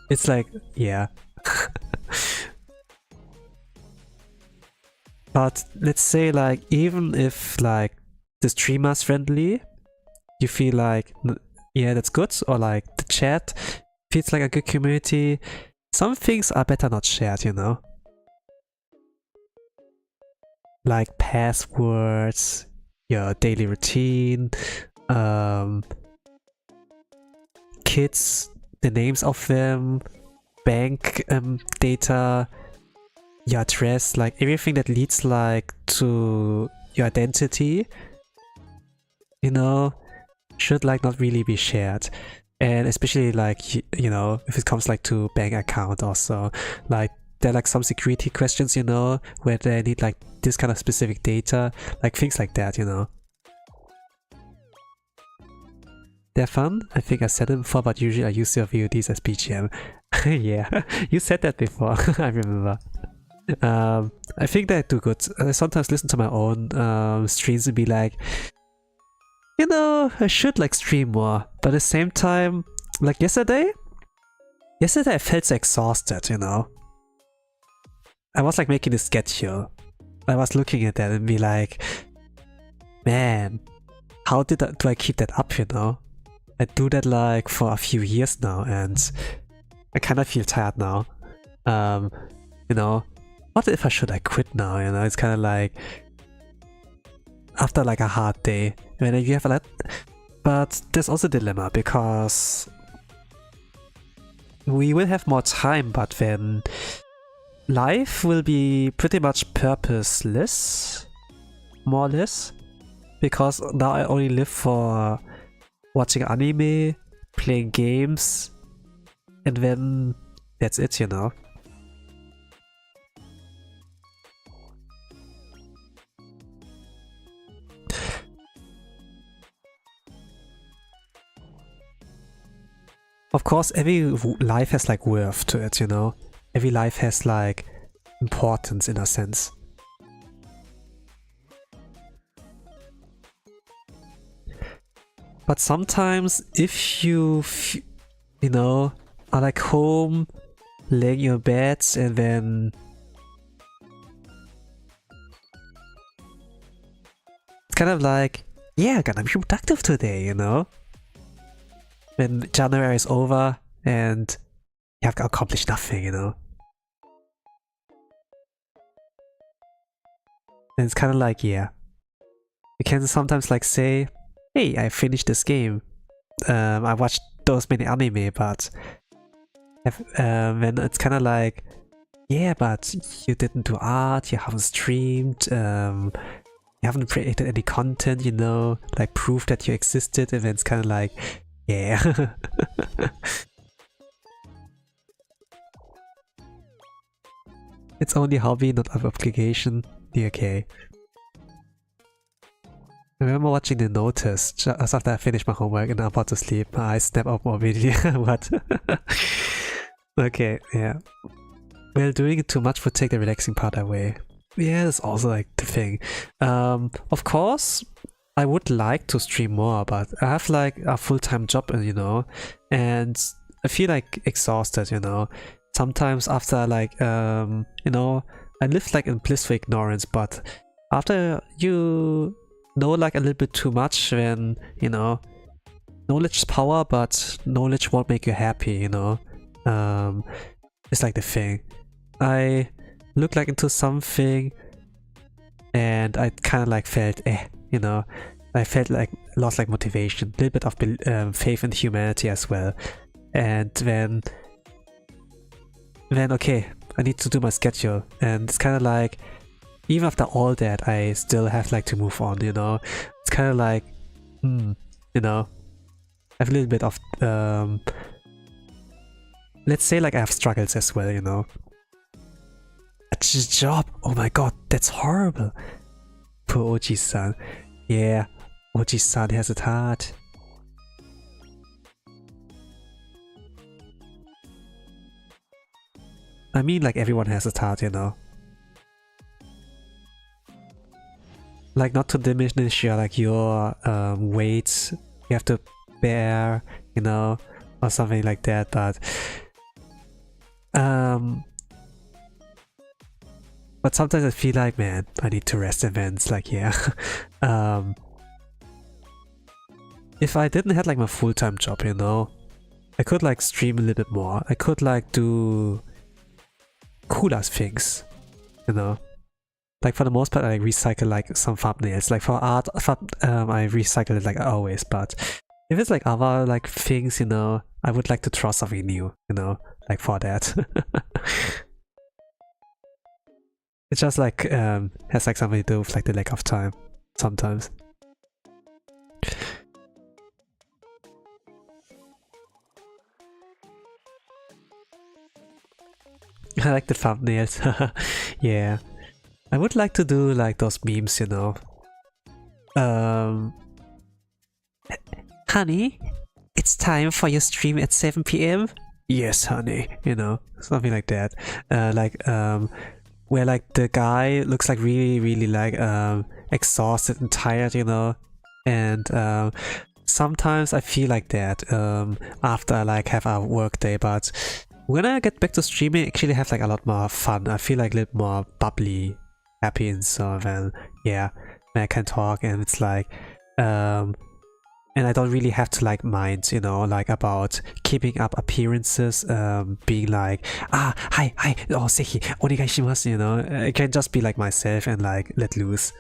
it's like, yeah. But let's say like even if like the streamer's friendly, you feel like, yeah, that's good, or like the chat feels like a good community, some things are better not shared, you know? Like passwords, your daily routine, kids, the names of them, bank data, your address, like everything that leads like to your identity, you know, should like not really be shared. And especially like, you know, if it comes like to bank account also, like there are like some security questions, you know, where they need like this kind of specific data, like things like that, you know. They're fun. I think I said it before, but usually I use your VODs as BGM. Yeah, you said that before, I remember. I think they do good. I sometimes listen to my own streams and be like, you know, I should like stream more, but at the same time, like yesterday I felt so exhausted, you know. I was like making a schedule. I was looking at that and be like, man, how do I keep that up, you know? I do that like for a few years now and I kind of feel tired now. You know, what if I should like quit now, you know? It's kind of like after like a hard day, when you have a lot, but there's also a dilemma because we will have more time, but then life will be pretty much purposeless, more or less, because now I only live for watching anime, playing games, and then that's it, you know. Of course, every life has like worth to it, you know? Every life has like importance in a sense. But sometimes if you know, are like home, laying in your bed and then it's kind of like, yeah, I'm gonna be productive today, you know? When January is over and you have accomplished nothing, you know? And it's kind of like, yeah. You can sometimes like say, hey, I finished this game. I watched those many anime, but when it's kind of like, yeah, but you didn't do art, you haven't streamed, you haven't created any content, you know, like proof that you existed, and then it's kind of like, yeah. It's only hobby, not an obligation. Okay. I remember watching the notice just after I finished my homework and I'm about to sleep. My eyes snap open immediately. What? Okay, yeah. Well, doing it too much would take the relaxing part away. Yeah, that's also like the thing. Of course, I would like to stream more, but I have like a full-time job, you know, and I feel like exhausted, you know. Sometimes after like, you know, I live like in blissful ignorance, but after you know like a little bit too much, then, you know, knowledge is power, but knowledge won't make you happy, you know. It's like the thing. I looked like into something and I kind of like felt you know, I felt like lost like motivation, a little bit of faith in humanity as well. And then okay, I need to do my schedule, and it's kind of like even after all that I still have like to move on, you know. It's kind of like you know, I have a little bit of let's say like I have struggles as well, you know. A job, oh my god, that's horrible. Poor Oji-san. Yeah, Oji-san has it hard. I mean, like everyone has it hard, you know. Like, not to diminish your like your weight you have to bear, you know, or something like that, but sometimes I feel like, man, I need to rest, and then it's like, yeah. If I didn't have like my full-time job, you know, I could like stream a little bit more. I could like do cooler things, you know. Like for the most part, I like recycle like some thumbnails. Like for art, I recycle it like always. But if it's like other like things, you know, I would like to try something new, you know, like for that. It just like has like something to do with like the lack of time sometimes. I like the thumbnails. Yeah, I would like to do like those memes, you know. Honey, it's time for your stream at 7 PM. Yes, honey, you know, something like that. Where like the guy looks like really like exhausted and tired, you know, and sometimes I feel like that after I like have a work day, but when I get back to streaming, I actually have like a lot more fun. I feel like a little more bubbly, happy, and so then yeah, when I can talk, and it's like and I don't really have to like mind, you know, like about keeping up appearances, being like, hi, oh, Seki, onegai shimasu, you know. I can just be like myself and like let loose.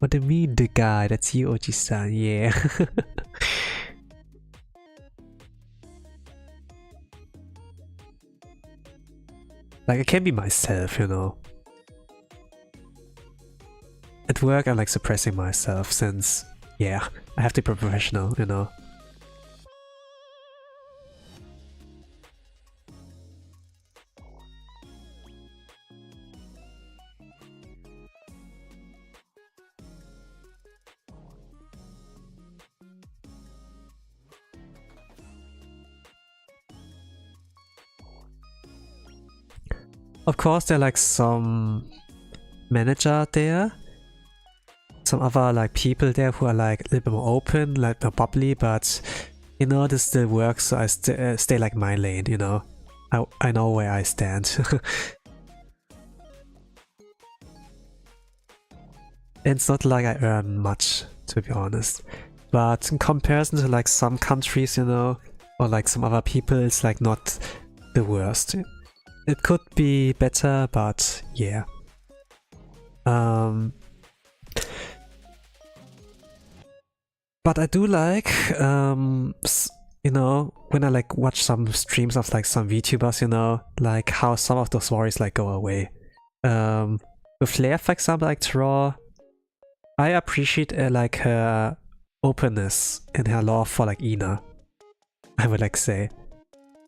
What do you mean, the guy? That's you, Oji-san, yeah. Like, I can be myself, you know. At work, I'm like suppressing myself since, yeah, I have to be professional, you know. Of course, there are like some manager there, some other like people there who are like a little bit more open, like more bubbly, but you know, this still works, so I stay like my lane, you know. I know where I stand. It's not like I earn much, to be honest, but in comparison to like some countries, you know, or like some other people, it's like not the worst. It could be better, but yeah. But I do like, you know, when I like watch some streams of like some VTubers, you know, like how some of those worries like go away. With Flare, for example, like Draw, I appreciate like her openness and her love for like Ina, I would like say.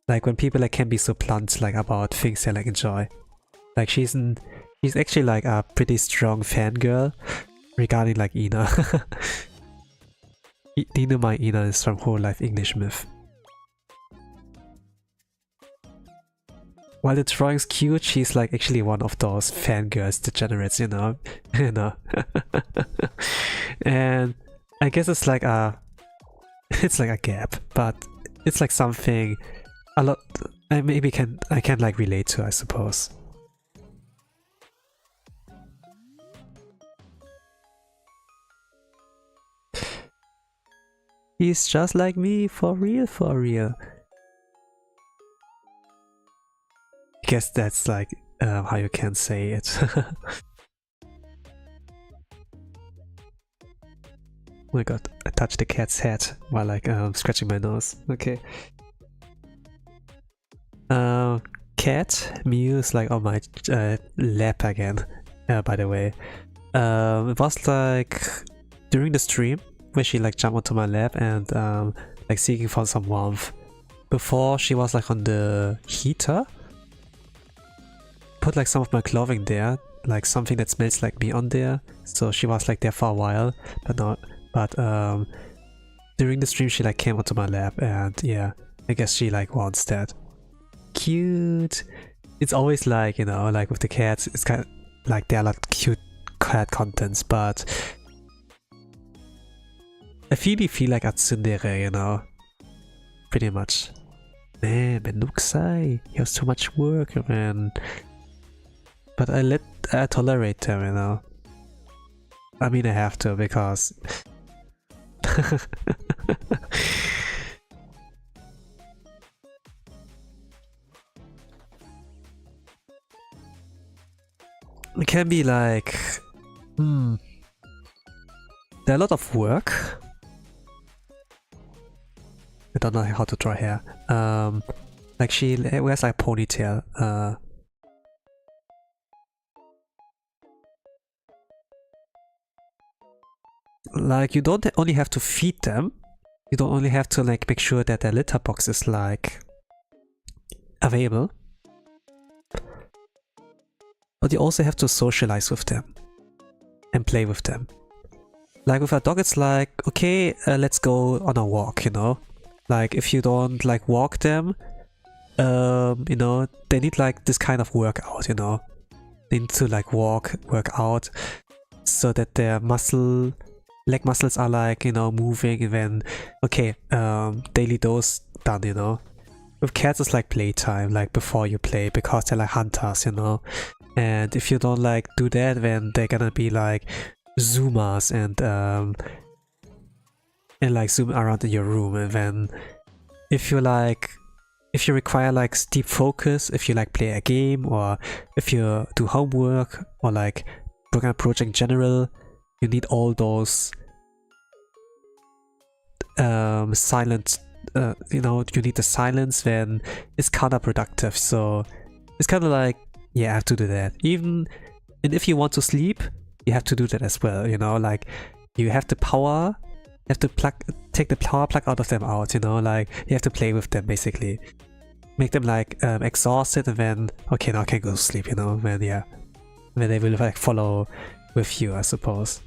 Like when people like can be so blunt like about things they like enjoy. Like she's actually like a pretty strong fangirl regarding like Ina. Do you know my Ina is from Hololive English Myth? while the drawing's cute, she's like actually one of those fangirls degenerates, you know? You know. And I guess it's like a gap, but it's like something a lot I can like relate to, I suppose. He's just like me, for real, for real. I guess that's like how you can say it. Oh my god, I touched the cat's head while like scratching my nose. Okay. Cat Mew is like on my lap again, by the way. It was like during the stream where she like jumped onto my lap and like seeking for some warmth. Before she was like on the heater. Put like some of my clothing there, like something that smells like me on there. So she was like there for a while, but during the stream she like came onto my lap and yeah, I guess she like wants that. Cute. It's always like, you know, like with the cats, it's kind of like there are like cute cat contents, but I feel like a tsundere, you know, pretty much. Man, Menuksai, he has too much work, man. But I tolerate them, you know. I mean, I have to because it can be like, there are a lot of work. I don't know how to draw hair. Like she wears like a ponytail. Like you don't only have to feed them. You don't only have to like make sure that their litter box is like available. But you also have to socialize with them and play with them. Like with a dog, it's like, okay, let's go on a walk, you know? Like if you don't like walk them, you know, they need like this kind of workout, you know? They need to like work out so that their leg muscles are like, you know, moving, and then, okay, daily dose done, you know? With cats, it's like playtime, like before you play, because they're like hunters, you know? And if you don't like do that, then they're gonna be like zoomers and like zoom around in your room. And then if you require like deep focus, if you like play a game or if you do homework or like work on a project in general, you need all those silent, you know, you need the silence, then it's counterproductive. So it's kind of like, yeah, I have to do that. And if you want to sleep, you have to do that as well, you know, like you have the power, you have to take the power plug out of them out, you know, like you have to play with them basically. Make them like exhausted and then, okay, now I can go to sleep, you know, then yeah. Then they will like follow with you, I suppose.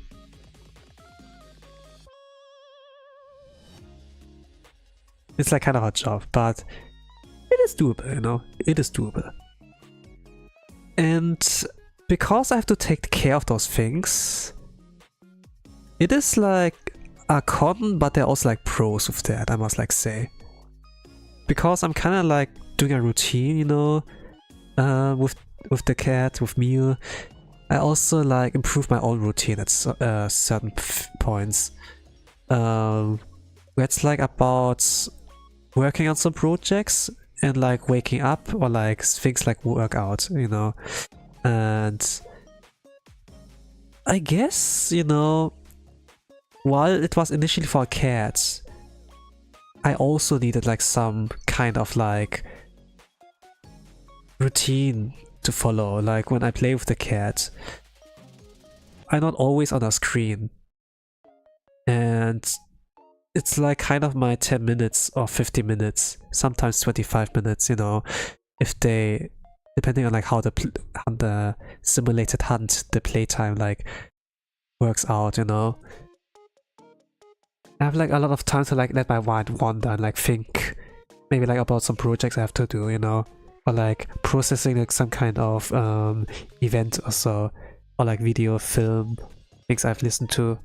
It's like kind of a job, but it is doable, you know, it is doable. And because I have to take care of those things, it is like a con, but there are also like pros with that, I must like say. Because I'm kind of like doing a routine, you know, with the cat, with Mew. I also like improve my own routine at certain points. Where it's like about working on some projects and like waking up, or like things like workout, you know. And I guess, you know, while it was initially for cats, I also needed like some kind of like routine to follow. Like when I play with the cat, I'm not always on a screen, and it's like kind of my 10 minutes or 50 minutes, sometimes 25 minutes, you know, if they, depending on like how the simulated hunt, the playtime like works out, you know. I have like a lot of time to like let my mind wander and like think maybe like about some projects I have to do, you know. or like processing like some kind of event or so, or like video, film, things I've listened to.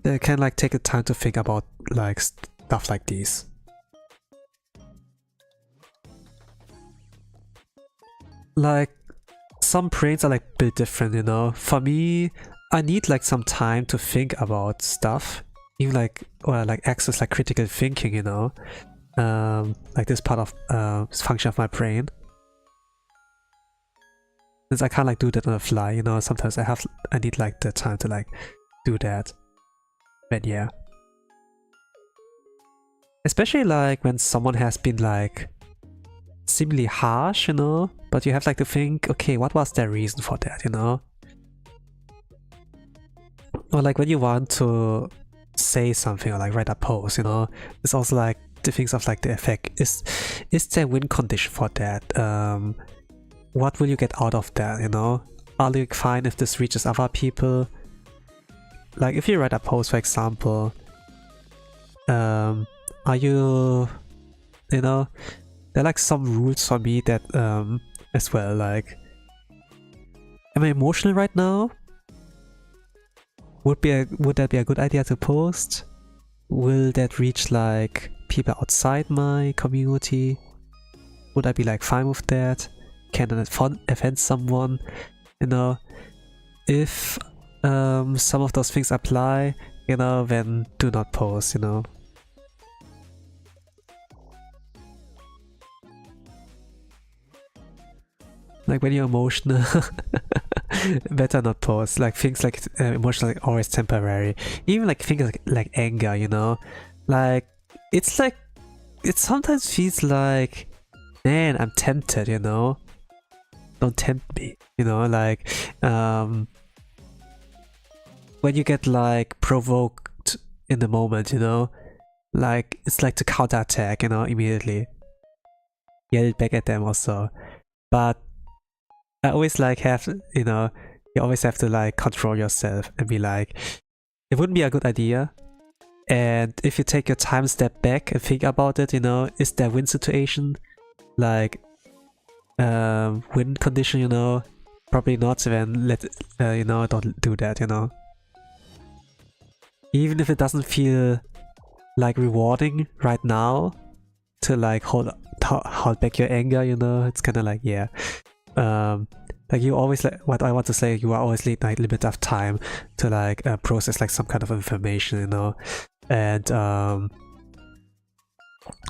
They can like take the time to think about like stuff like these. Like some brains are like built different, you know. For me, I need like some time to think about stuff, even like, or like access like critical thinking, you know. Like this part of this function of my brain. Since I can't like do that on the fly, you know, sometimes I need like the time to like do that. But yeah. Especially like when someone has been like seemingly harsh, you know, but you have like to think, okay, what was their reason for that, you know? Or like when you want to say something or like write a post, you know, it's also like the things of like the effect. Is there a win condition for that? What will you get out of that, you know? Are you fine if this reaches other people? Like if you write a post, for example, are you know, there are like some rules for me that as well, like, am I emotional right now? Would that be a good idea to post? Will that reach like people outside my community? Would I be like fine with that? Can it offend someone? You know, if some of those things apply, you know, then do not post, you know. Like when you're emotional, better not post. Like things like emotional like always temporary. Even like things like anger, you know, like it's like it sometimes feels like, man, I'm tempted, you know. Don't tempt me, you know. Like when you get like provoked in the moment, you know, like it's like to counterattack, you know, immediately yell back at them also. But I always like have, you know, you always have to like control yourself and be like, it wouldn't be a good idea. And if you take your time, step back and think about it, you know, is there a win situation? Like, win condition, you know? Probably not, then let, you know, don't do that, you know? Even if it doesn't feel like rewarding right now to like hold back your anger, you know, it's kind of like, yeah. Like you always, like what I want to say, you are always need like limit of time to like process like some kind of information, you know. And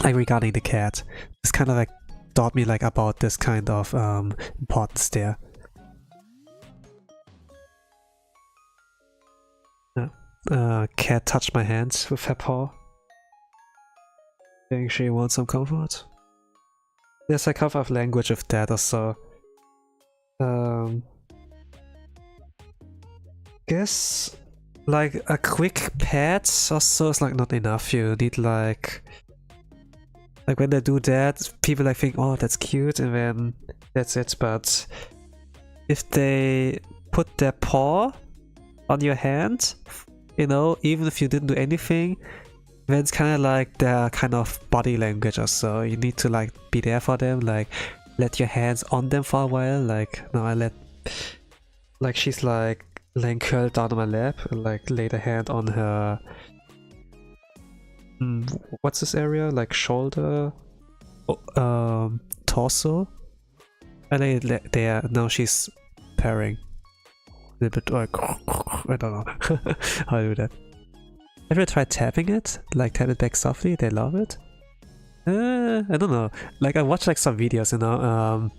like regarding the cat, it's kind of like taught me like about this kind of importance there. Cat touched my hands with her paw. Think she wants some comfort. There's a kind of language of that also. Guess like a quick pet also is like not enough. You need like when they do that, people like think, oh, that's cute, and then that's it. But if they put their paw on your hand, you know, even if you didn't do anything, then it's kind of like their kind of body language or so. You need to like be there for them, like let your hands on them for a while. Like now I let, like she's like laying curled down on my lap and like laid a hand on her, what's this area, like shoulder, torso. I lay it there. Now she's purring a little bit, like I don't know how to do that. Have you tried tapping it? Like tap it back softly? They love it. I don't know. Like I watched like some videos, you know.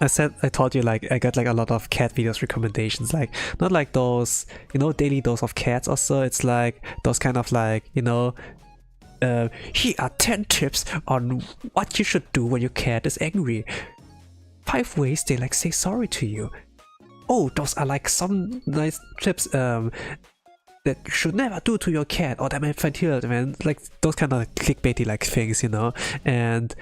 I told you like I got like a lot of cat videos recommendations, like not like those, you know, daily dose of cats also. It's like those kind of like, you know, here are 10 tips on what you should do when your cat is angry. 5 ways they like say sorry to you. Oh, those are like some nice tips that you should never do to your cat, or that might find killed, man. Like those kind of clickbaity like things, you know. And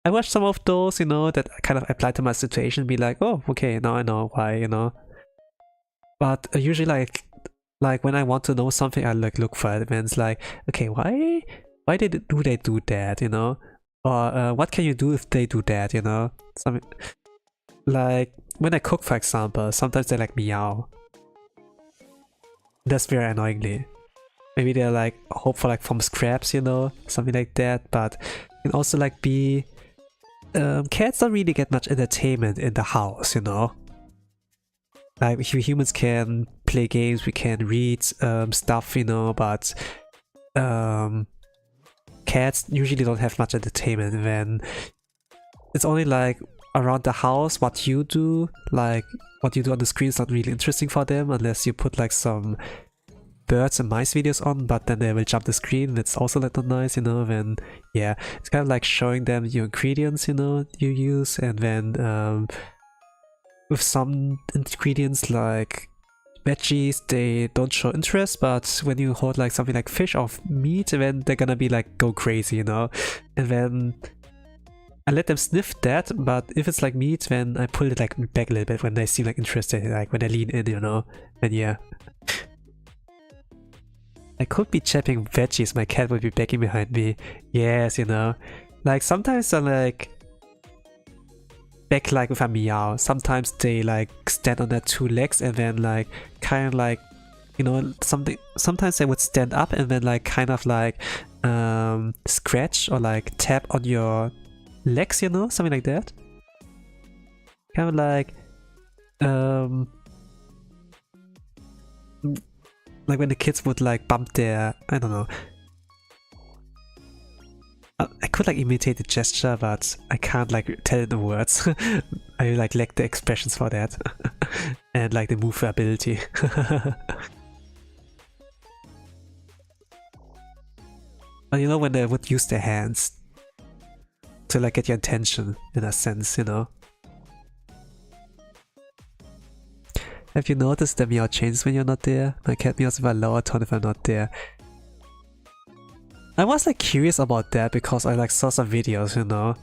I watched some of those, you know, that kind of apply to my situation, be like, oh, okay, now I know why, you know. But usually like when I want to know something, I like look for it, and it's like, okay, why why do they do that, you know? Or what can you do if they do that, you know? Something like when I cook, for example, sometimes they like meow. That's very annoyingly. Maybe they're like hope for like from scraps, you know, something like that. But it can also like be cats don't really get much entertainment in the house, you know. Like humans can play games, we can read stuff, you know, but cats usually don't have much entertainment when it's only like around the house. What you do, like what you do on the screen is not really interesting for them unless you put like some birds and mice videos on, but then they will jump the screen. It's also like not nice, you know. When yeah, it's kind of like showing them your ingredients, you know, you use, and then with some ingredients like veggies, they don't show interest, but when you hold like something like fish or meat, then they're gonna be like go crazy, you know. And then I let them sniff that, but if it's like meat, then I pull it like back a little bit when they seem like interested, like when they lean in, you know. And yeah, I could be chopping veggies, my cat would be begging behind me. Yes, you know, like sometimes I'm like back like with a meow. Sometimes they like stand on their two legs and then like kind of like, you know, something. Sometimes they would stand up and then like kind of like scratch or like tap on your legs, you know, something like that. Kind of like like when the kids would like bump their, I don't know. I could like imitate the gesture, but I can't like tell the words. I like lack the expressions for that. And like the move ability. But you know, when they would use their hands to like get your attention in a sense, you know. Have you noticed the meow changes when you're not there? My cat meows with a lower tone if I'm not there. I was like curious about that because I like saw some videos, you know.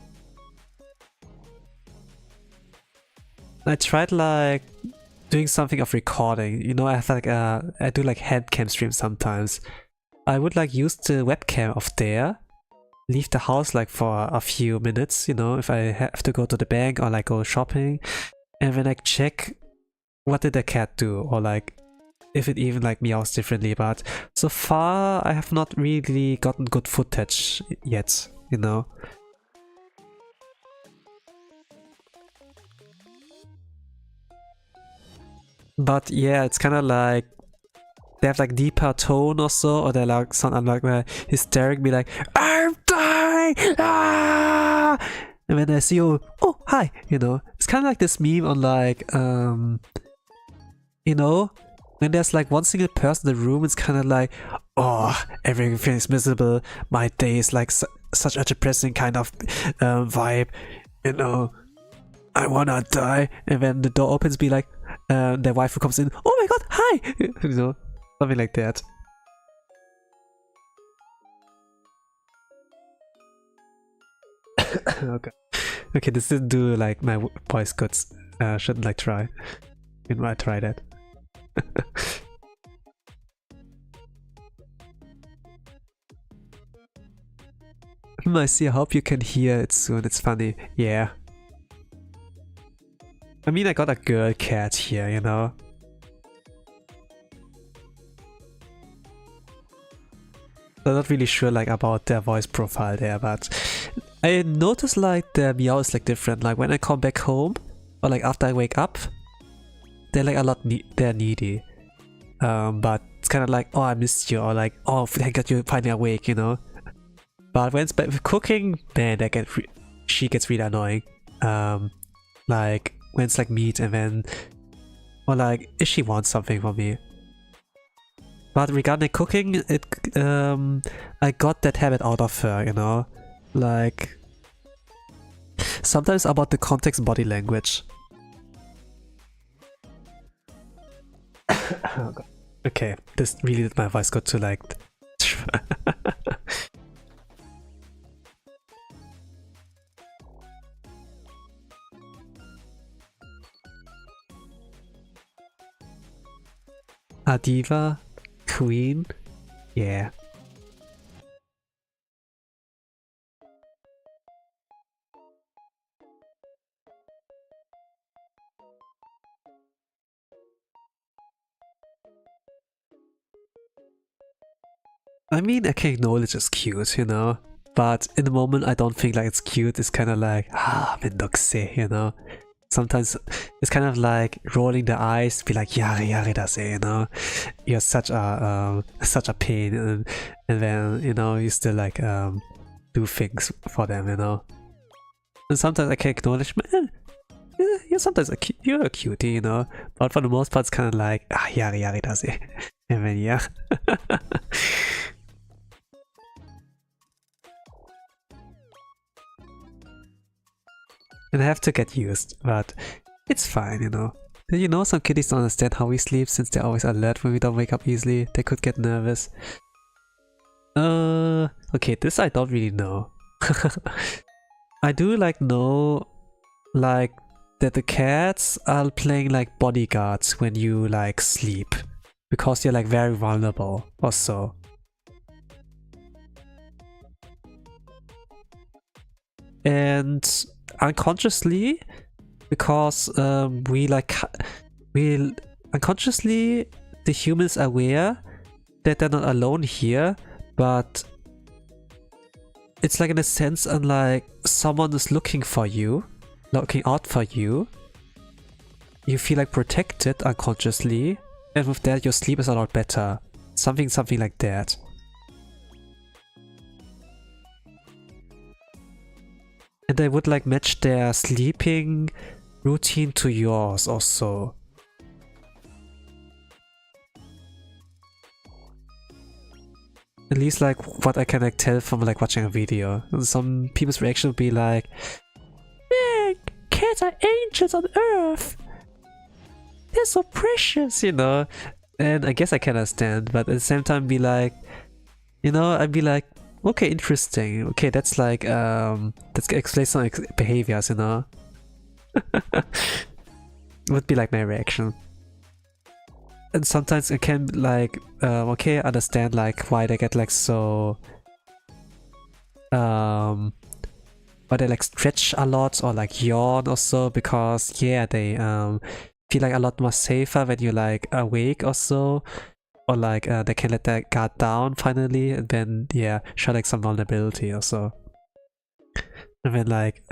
I tried like doing something of recording, you know. I have like I do like hand cam streams sometimes. I would like use the webcam of there, leave the house like for a few minutes, you know, if I have to go to the bank or like go shopping, and then like check what did the cat do, or like if it even like meows differently. But so far I have not really gotten good footage yet, you know. But yeah, it's kind of like they have like deeper tone or so, or they like sound like hysteric, be like I'm dying, ah! And when I see you, oh hi, you know. It's kind of like this meme on like you know, when there's like one single person in the room, it's kind of like, oh, everything is miserable. My day is like such a depressing kind of vibe, you know. I wanna die. And then the door opens, be like, their wife who comes in, oh my god, hi, you know, something like that. Okay, okay, this didn't do like my voice cuts. Shouldn't like try. You know, I try that. I see, I hope you can hear it soon. It's funny. Yeah. I mean, I got a girl cat here, you know. I'm not really sure like about their voice profile there, but I noticed like their meow is like different. Like when I come back home or like after I wake up, they're like a lot they're needy. But it's kind of like, oh, I missed you, or like, oh, thank God you're finally awake, you know. But when it's with cooking, man, she gets really annoying. Like when it's like meat, and then, or like if she wants something from me. But regarding cooking, I got that habit out of her, you know. Like sometimes about the context, body language. Oh God. Okay, this really did my voice go to like. A diva, queen, yeah. I mean, I can acknowledge it's cute, you know? But in the moment, I don't think like it's cute. It's kind of like, mendokse, you know? Sometimes it's kind of like rolling the eyes, be like, yare dase, you know? You're such a pain, and then, you know, you still like do things for them, you know? And sometimes I can acknowledge, man, you're sometimes you're a cutie, you know? But for the most part, it's kind of like, yare dase. And then, yeah. And I have to get used, but it's fine, you know. You know, some kitties don't understand how we sleep since they're always alert when we don't wake up easily. They could get nervous. Okay, this I don't really know. I do like know, like, that the cats are playing like bodyguards when you like sleep. Because you're like very vulnerable or so. And unconsciously, because we unconsciously, the humans are aware that they're not alone here, but it's like in a sense unlike someone is looking for you, looking out for you. You feel like protected unconsciously, and with that your sleep is a lot better. Something like that. And they would like match their sleeping routine to yours also. At least like what I can like tell from like watching a video. And some people's reaction would be like, man, cats are angels on earth. They're so precious, you know. And I guess I can understand, but at the same time be like, you know, I'd be like, okay, interesting. Okay, that's like, that explains some behaviors, you know? Would be like my reaction. And sometimes I can like, okay, understand like why they get like so, why they like stretch a lot or like yawn or so, because yeah, they feel like a lot more safer when you're like awake or so. Or like they can let their guard down finally, and then yeah, show like some vulnerability or so. And then like,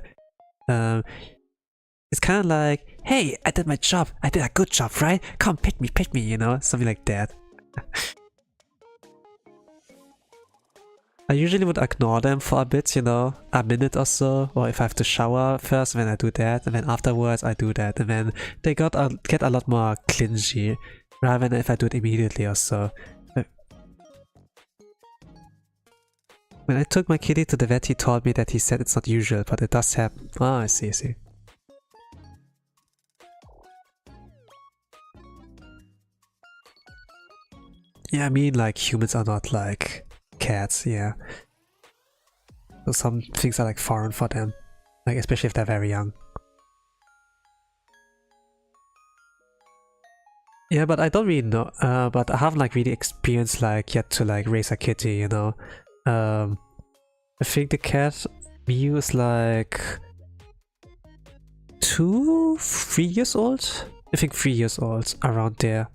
it's kind of like, hey, I did my job, I did a good job, right? Come pet me, you know, something like that. I usually would ignore them for a bit, you know, a minute or so, or if I have to shower first, then I do that, and then afterwards I do that, and then they get a lot more clingy. Rather than if I do it immediately or so. When I took my kitty to the vet, he told me that he said it's not usual, but it does happen. Ah, I see, I see. Yeah, I mean, like, humans are not like cats, yeah. So some things are like foreign for them. Like, especially if they're very young. Yeah, but I don't really know, but I haven't like really experienced like yet to like raise a kitty, you know. I think the cat Mew is like 3 years old? I think 3 years old, around there.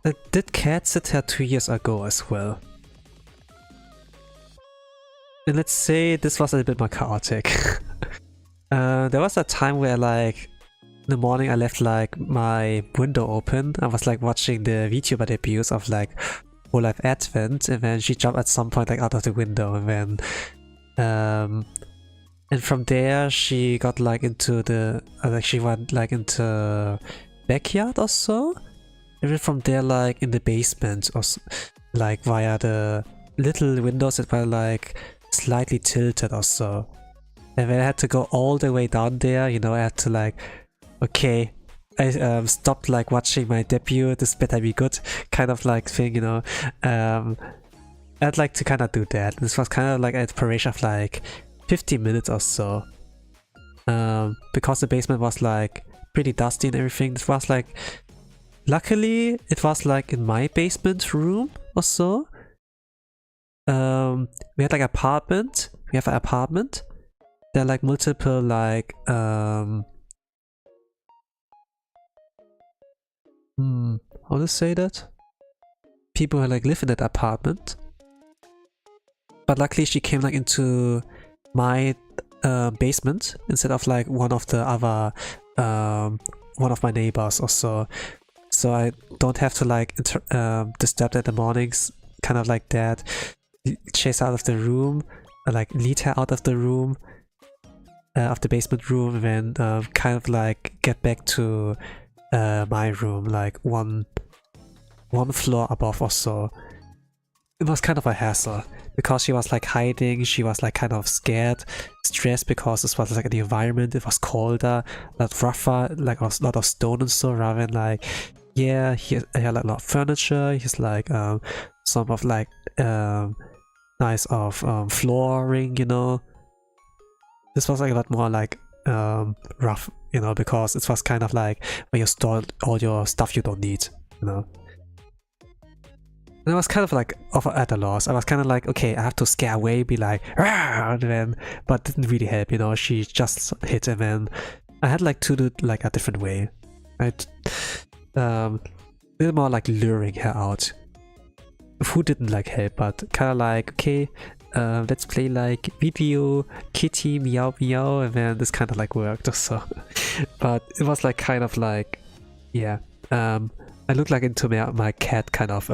I did cat sit here 2 years ago as well. And let's say this was a little bit more chaotic. There was a time where like in the morning I left like my window open. I was like watching the VTuber debuts of like Hololive Advent, and then she jumped at some point like out of the window, and then and from there she got like into the like she went like into backyard or so. And then from there like in the basement or like via the little windows that were like slightly tilted or so. And then I had to go all the way down there, you know, I had to like, okay, I stopped like watching my debut, this better be good kind of like thing, you know. I'd like to kind of do that. This was kind of like a duration of like 50 minutes or so. Because the basement was like pretty dusty and everything. This was like, luckily it was like in my basement room or so. we had like apartment. We have an apartment. There are like multiple like how to say that? People who like live in that apartment. But luckily she came like into my basement instead of like one of the other one of my neighbors or so. So I don't have to like disturb her in the mornings, kind of like that. Chase her out of the room, like lead her out of the room, of the basement room, and then kind of like get back to my room, like one floor above or so. It was kind of a hassle because she was like hiding, she was like kind of scared, stressed because this was like the environment, it was colder, a lot rougher, like a lot of stone and so, rather than like, yeah, he had like a lot of furniture, he's like some of like nice of flooring, you know. This was like a lot more like rough, you know, because it was kind of like where you store all your stuff you don't need, you know. And I was kind of like at a loss. I was kind of like, okay, I have to scare away, be like, and then, but didn't really help, you know. She just hit, and then I had like to do like a different way. I'd a little more like luring her out. Food didn't like help, but kind of like, okay, let's play like video kitty meow meow, and then this kind of like worked or so. But it was like kind of like, yeah, I looked like into my cat kind of,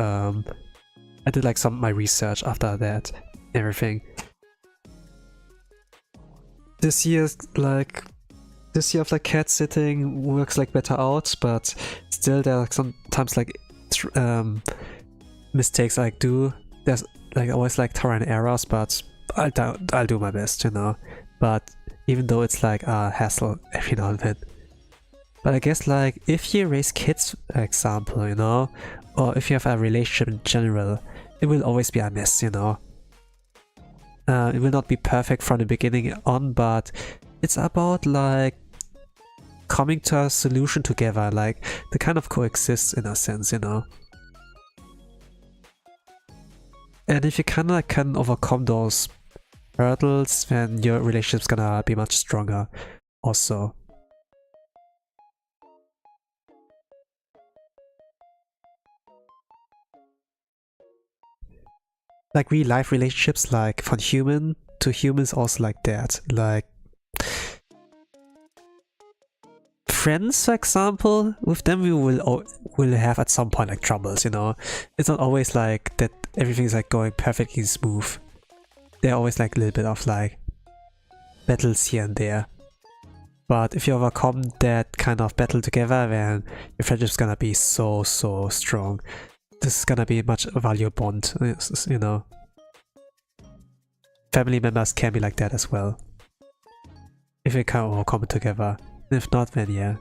I did like some of my research after that, everything. This year of like cat sitting works like better out, but still there are like sometimes like mistakes I do. There's like always like trial and errors, but I'll do my best, you know. But even though it's like a hassle every now and then. But I guess like if you raise kids, for example, you know, or if you have a relationship in general, it will always be a mess, you know. It will not be perfect from the beginning on, but it's about like coming to a solution together, like they kind of coexist in a sense, you know. And if you kind of like can overcome those hurdles, then your relationship's gonna be much stronger also. Like real life relationships, like from human to humans, also like that. Like friends, for example, with them we will have at some point like troubles, you know. It's not always like that everything's like going perfectly smooth. There are always like a little bit of like battles here and there. But if you overcome that kind of battle together, then your friendship's gonna be so strong. This is gonna be a much valuable bond, you know. Family members can be like that as well. If you can overcome it together. If not, then yeah.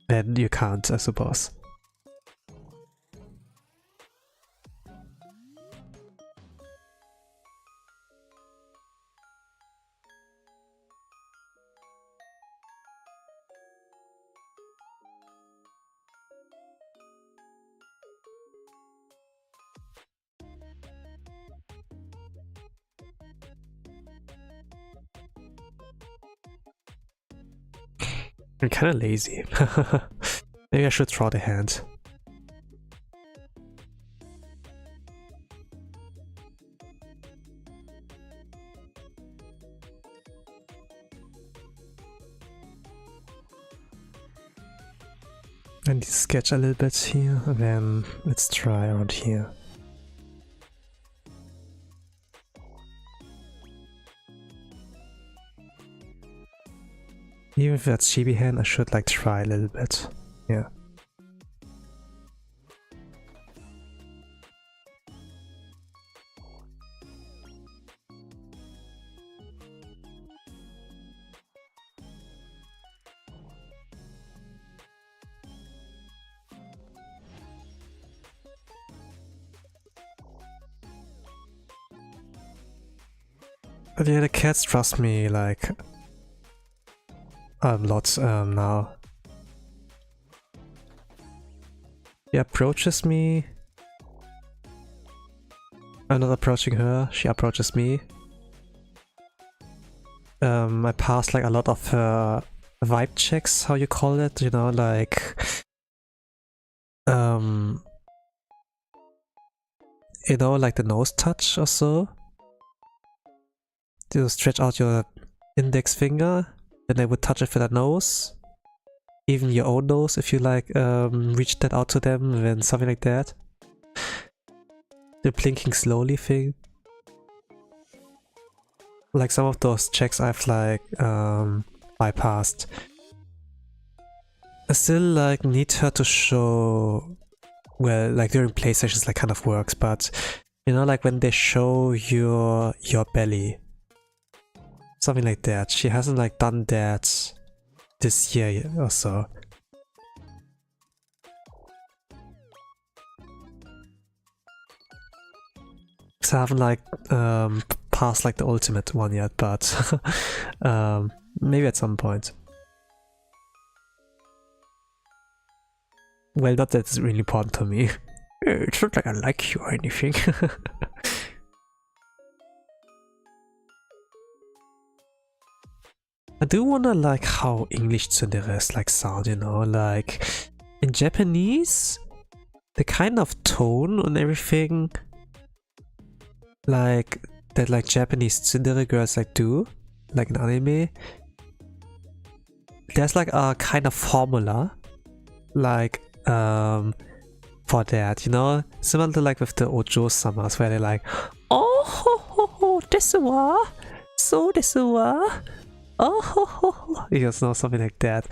Then you can't, I suppose. I'm kinda lazy. Maybe I should draw the hand. I need to sketch a little bit here, and then let's try around here. Even if that's chibi hand, I should like try a little bit. Yeah. But yeah, the cats trust me like lots now. He approaches me. I'm not approaching her, she approaches me. I pass like a lot of vibe checks, how you call it, you know, like you know, like the nose touch or so. You stretch out your index finger, and they would touch it with their nose. Even your own nose, if you like reach that out to them, then something like that. The blinking slowly thing. Like some of those checks I've like bypassed. I still like need her to show, well, like during play sessions like kind of works, but you know, like when they show your belly. Something like that. She hasn't like done that this year or so. So I haven't like passed like the ultimate one yet, but maybe at some point. Well, not that it's really important to me. It's not like I like you or anything. I do wonder like how English tsunderes like sound, you know, like in Japanese, the kind of tone and everything like that like Japanese tsundere girls like do, like in anime, there's like a kind of formula like for that, you know, similar to like with the Ojo-samas where they're like, oh ho ho ho desu wa, so desu wa, oh ho ho ho, you know, something like that.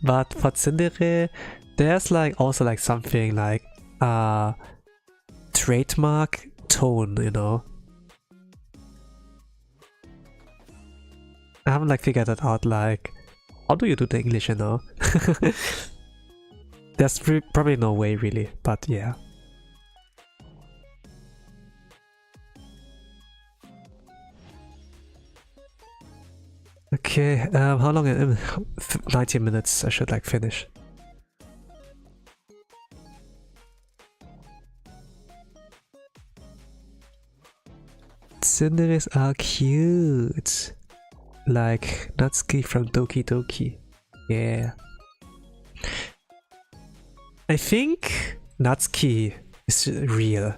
But for tsundere, there's like also like something like trademark tone, you know. I haven't like figured that out, like how do you do the English, you know? There's probably no way really, but yeah. Okay, how long? 19 minutes, I should like finish. Tsunderes are cute. Like Natsuki from Doki Doki. Yeah. I think Natsuki is real.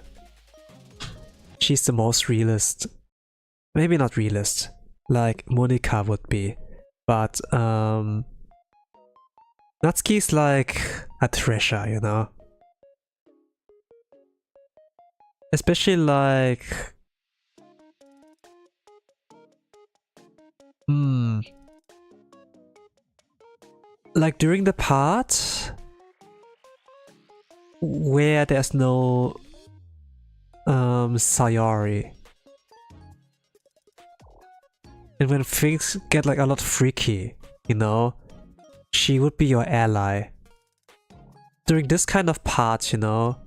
She's the most realist. Maybe not realist, like Monika would be. But Natsuki's like a treasure, you know? Especially like... like during the part where there's no Sayori. And when things get like a lot freaky, you know, she would be your ally. During this kind of part, you know,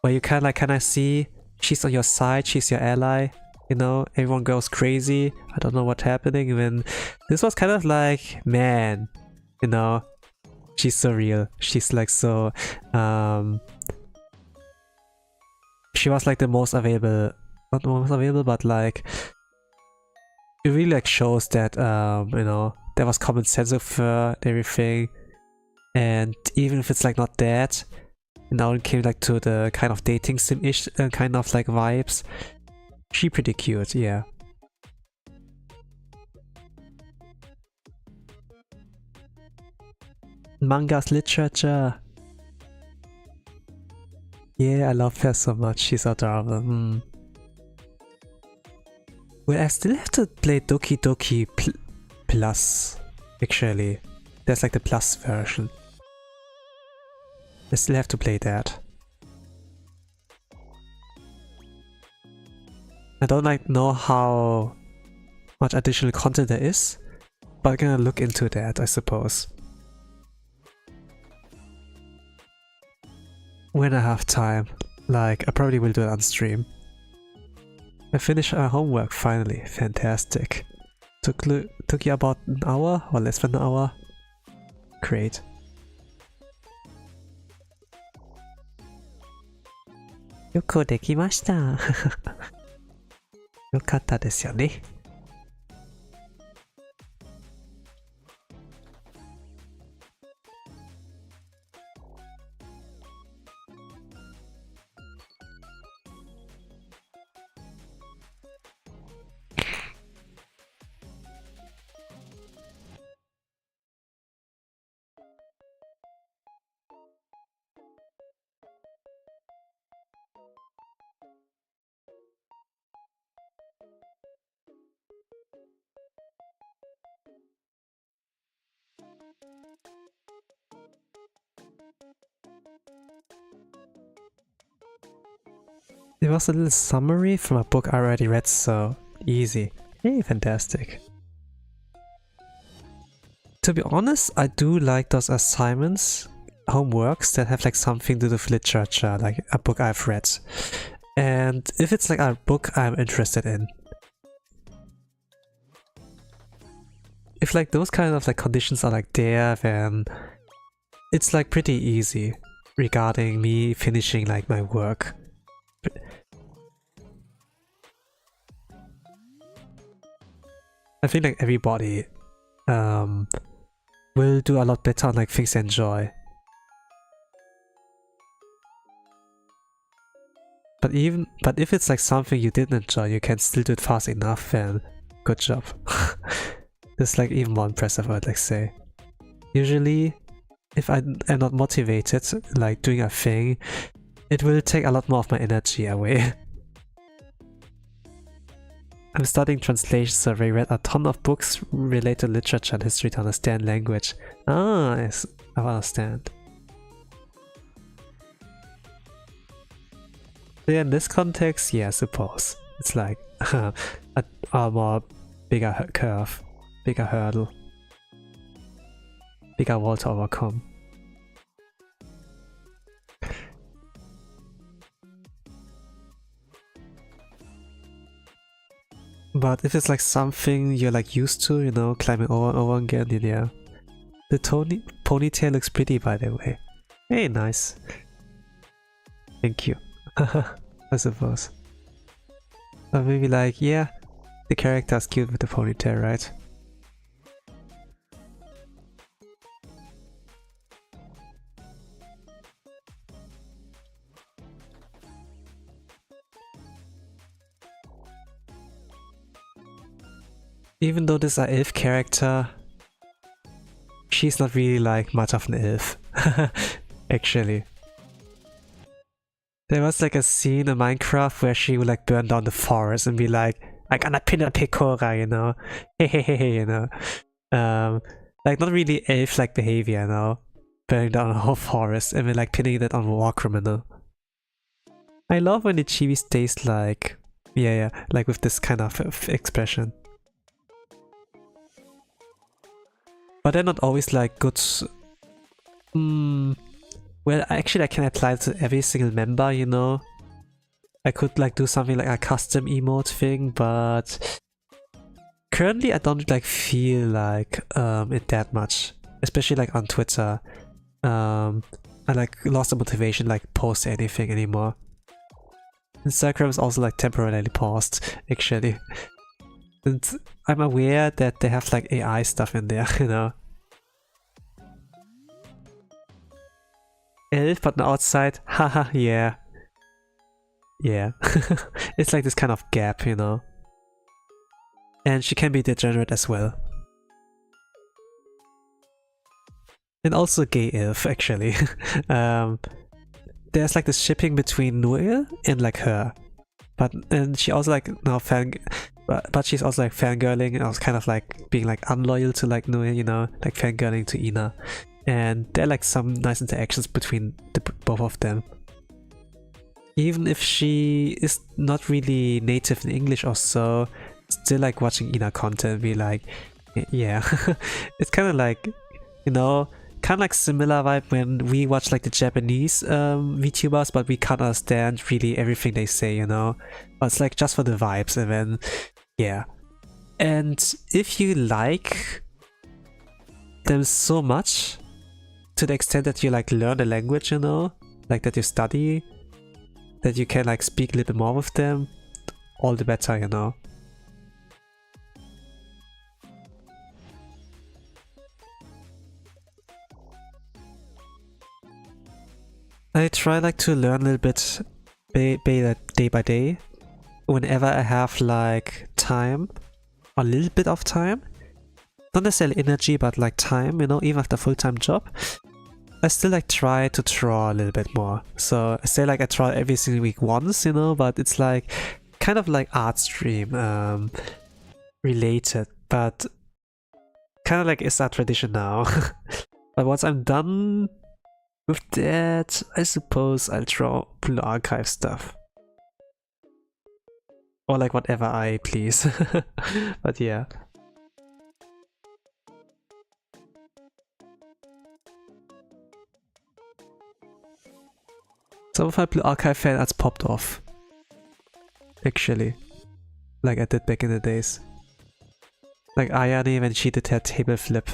where you kind of see she's on your side, she's your ally, you know, everyone goes crazy, I don't know what's happening, and then this was kind of like, man, you know, she's so real, she's like so, she was like the most available, not the most available, but like, it really like shows that, you know, there was common sense of her and everything, and even if it's like not that, now it came like to the kind of dating sim-ish kind of like vibes, she pretty cute, yeah. Manga's literature. Yeah, I love her so much, she's adorable. Well, I still have to play Doki Doki Plus, actually. There's like the Plus version. I still have to play that. I don't like know how much additional content there is, but I'm gonna look into that, I suppose. When I have time, like I probably will do it on stream. I finished our homework finally, fantastic. Took you about an hour or less than an hour? Great. よくできました。よかったですよね。It was a little summary from a book I already read, so easy. Hey, fantastic. To be honest, I do like those assignments, homeworks that have like something to do with literature, like a book I've read. And if it's like a book I'm interested in. If like those kind of like conditions are like there, then it's like pretty easy regarding me finishing like my work. I think like everybody will do a lot better on like things they enjoy. But if it's like something you didn't enjoy, you can still do it fast enough, then good job. It's like even more impressive, I'd like say. Usually, if I am not motivated, like doing a thing, it will take a lot more of my energy away. I'm studying translation, so I read a ton of books related to literature and history to understand language. Ah, yes, I understand. Yeah, in this context, yeah, I suppose. It's like a more bigger curve, bigger hurdle, bigger wall to overcome. But if it's like something you're like used to, you know, climbing over and over again, then yeah. The ponytail looks pretty, by the way. Hey, nice. Thank you. I suppose. Or maybe like, yeah, the character's cute with the ponytail, right? Even though this is an elf character, she's not really like much of an elf. Actually. There was like a scene in Minecraft where she would like burn down the forest and be like, I'm gonna pin a pecora, you know? Hehehe, you know? Like not really elf-like behavior, you know? Burning down a whole forest and then like pinning that on war criminal. I love when the chibi stays like, yeah, like with this kind of expression. But they're not always like good. Well, actually I can apply it to every single member, you know? I could like do something like a custom emote thing, but currently I don't like feel like it that much. Especially like on Twitter. I like lost the motivation like post anything anymore. Instagram is also like temporarily paused, actually. And I'm aware that they have like AI stuff in there, you know? Elf, but on outside, haha, yeah. Yeah. It's like this kind of gap, you know? And she can be degenerate as well. And also gay elf, actually. There's like this shipping between Noel and like her. And she also like now but she's also like fangirling and I was kind of like being like unloyal to like Noel, you know, like fangirling to Ina. And there are like some nice interactions between both of them. Even if she is not really native in English or so, still like watching Ina content be like, yeah. It's kind of like, you know, kind of like similar vibe when we watch like the Japanese VTubers, but we can't understand really everything they say, you know? But it's like just for the vibes and then, yeah. And if you like them so much, to the extent that you like learn the language, you know, like that you study, that you can like speak a little bit more with them, all the better, you know. I try like to learn a little bit day by day, whenever I have like time, a little bit of time. Not necessarily energy, but like time, you know, even after a full-time job. I still like try to draw a little bit more. So I say like I draw every single week once, you know, but it's like kind of like art stream related, but kind of like it's our tradition now. But once I'm done with that, I suppose I'll draw Blue Archive stuff. Or like whatever I please. But yeah. Some of my Blue Archive fan arts popped off. Actually. Like I did back in the days. Like Ayane when she did her table flip.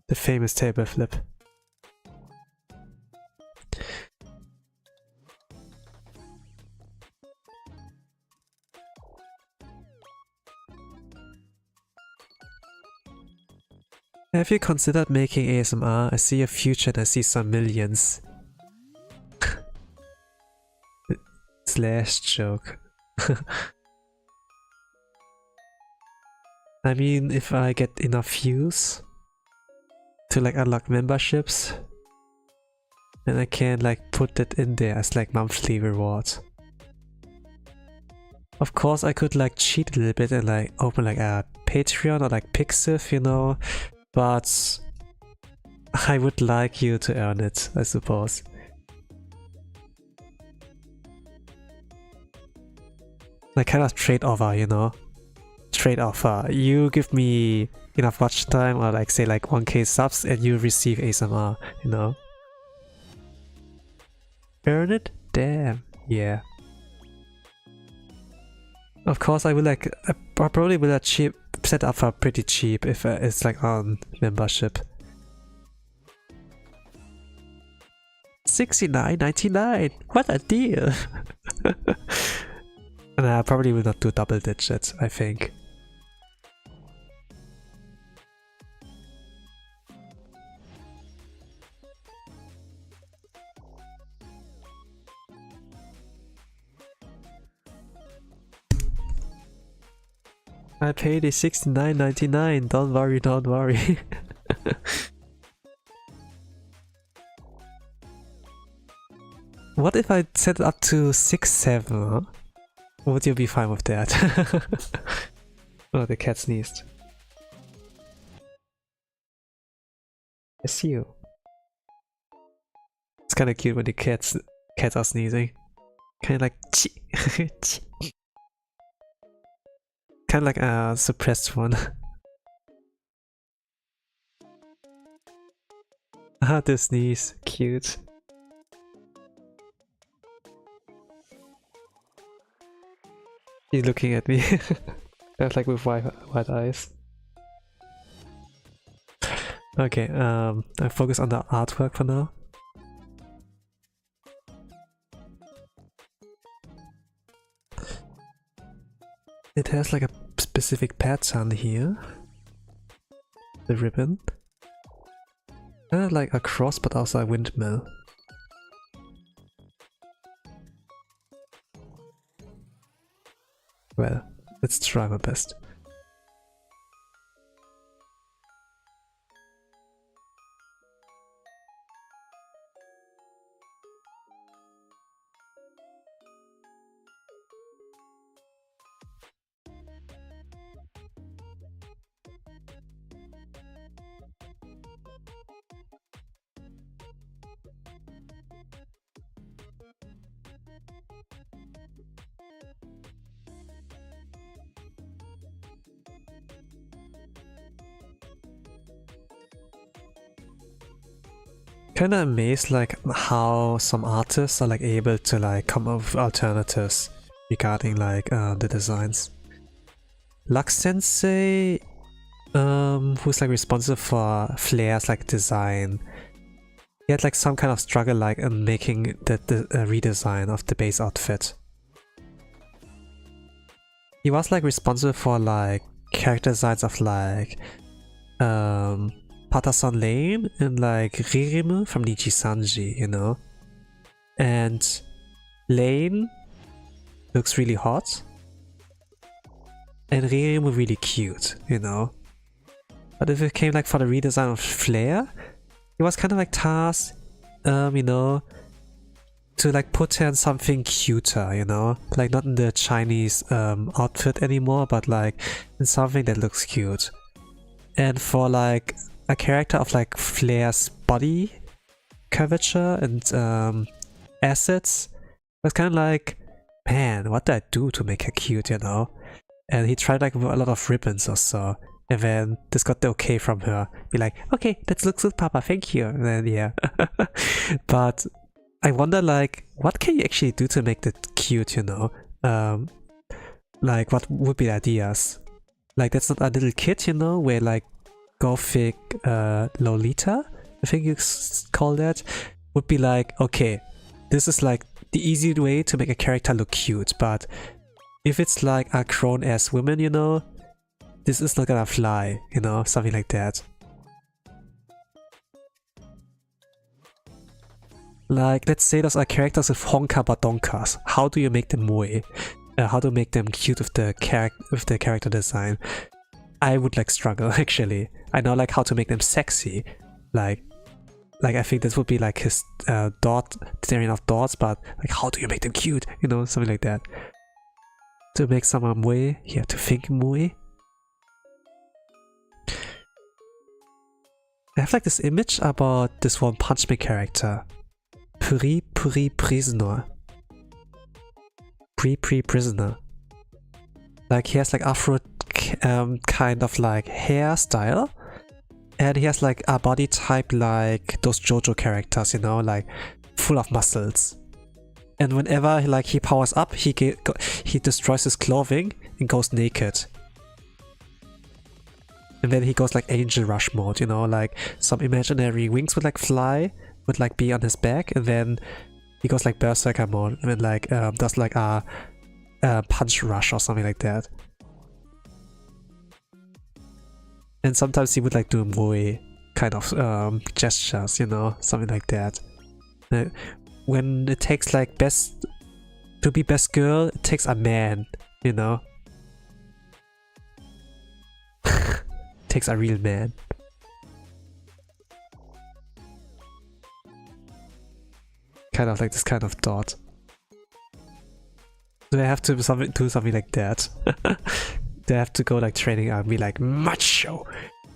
The famous table flip. Have you considered making ASMR? I see a future and I see some millions. Slash joke. I mean, if I get enough views to like unlock memberships, then I can like put it in there as like monthly reward. Of course I could like cheat a little bit and like open like a Patreon or like Pixiv, you know, but I would like you to earn it, I suppose. Like kind of trade offer, you know? Trade offer. You give me enough watch time or like say like 1k subs and you receive ASMR, you know? Earn it? Damn. Yeah. Of course I will like, I probably will set up for pretty cheap if it's like on membership. 69.99. What a deal! And I probably will not do double digits, I think. I paid the 69.99. Don't worry, don't worry. What if I set it up to 6-7? Huh? Would you be fine with that? Oh, the cat sneezed. I see you. It's kind of cute when the cats are sneezing. Kind of like kind of like a suppressed one. Ah, the sneeze, cute. He's looking at me. That's like with white eyes. Okay, I focus on the artwork for now. It has like a specific pattern here. The ribbon. Kind of like a cross but also a windmill. Well, let's try my best. Kinda amazed like how some artists are like able to like come up with alternatives regarding like the designs. Lux Sensei, who's like responsible for Flare's like design, he had like some kind of struggle like in making the redesign of the base outfit. He was like responsible for like character designs of like Patterson Lane and like Ririme from Niji Sanji, you know? And Lane looks really hot. And Ririme really cute, you know? But if it came like for the redesign of Flare, he was kind of like tasked, you know, to like put in something cuter, you know? Like not in the Chinese outfit anymore, but like in something that looks cute. And for like a character of like Flare's body curvature and assets, it was kind of like, man, what did I do to make her cute, you know? And he tried like a lot of ribbons or so. And then just got the okay from her. Be like, okay, that looks good, Papa, thank you. And then yeah. But I wonder like, what can you actually do to make that cute, you know? Like what would be the ideas? Like that's not a little kid, you know, where like Gothic Lolita, I think you call that, would be like, okay, this is like the easy way to make a character look cute, but if it's like a grown-ass woman, you know, this is not gonna fly, you know, something like that. Like, let's say those are characters with honka badonkas. How do you make them moe? How to make them cute with the character design? I would like struggle actually. I know like how to make them sexy. Like I think this would be like his theory of dots, but like how do you make them cute? You know, something like that. To make someone moe, you have to think moe. I have like this image about this One Punch Man character. Pri Prisoner. Prisoner. Like he has like afro kind of like hairstyle. And he has like a body type like those JoJo characters, you know, like full of muscles. And whenever like he powers up, he destroys his clothing and goes naked. And then he goes like Angel Rush mode, you know, like some imaginary wings would like fly, would like be on his back, and then he goes like Berserker mode and then like does like a punch rush or something like that. And sometimes he would like do moe kind of gestures, you know, something like that. When it takes like to be best girl, it takes a man, you know. Takes a real man. Kind of like this kind of thought. So they have to do something like that. They have to go like training and be like macho,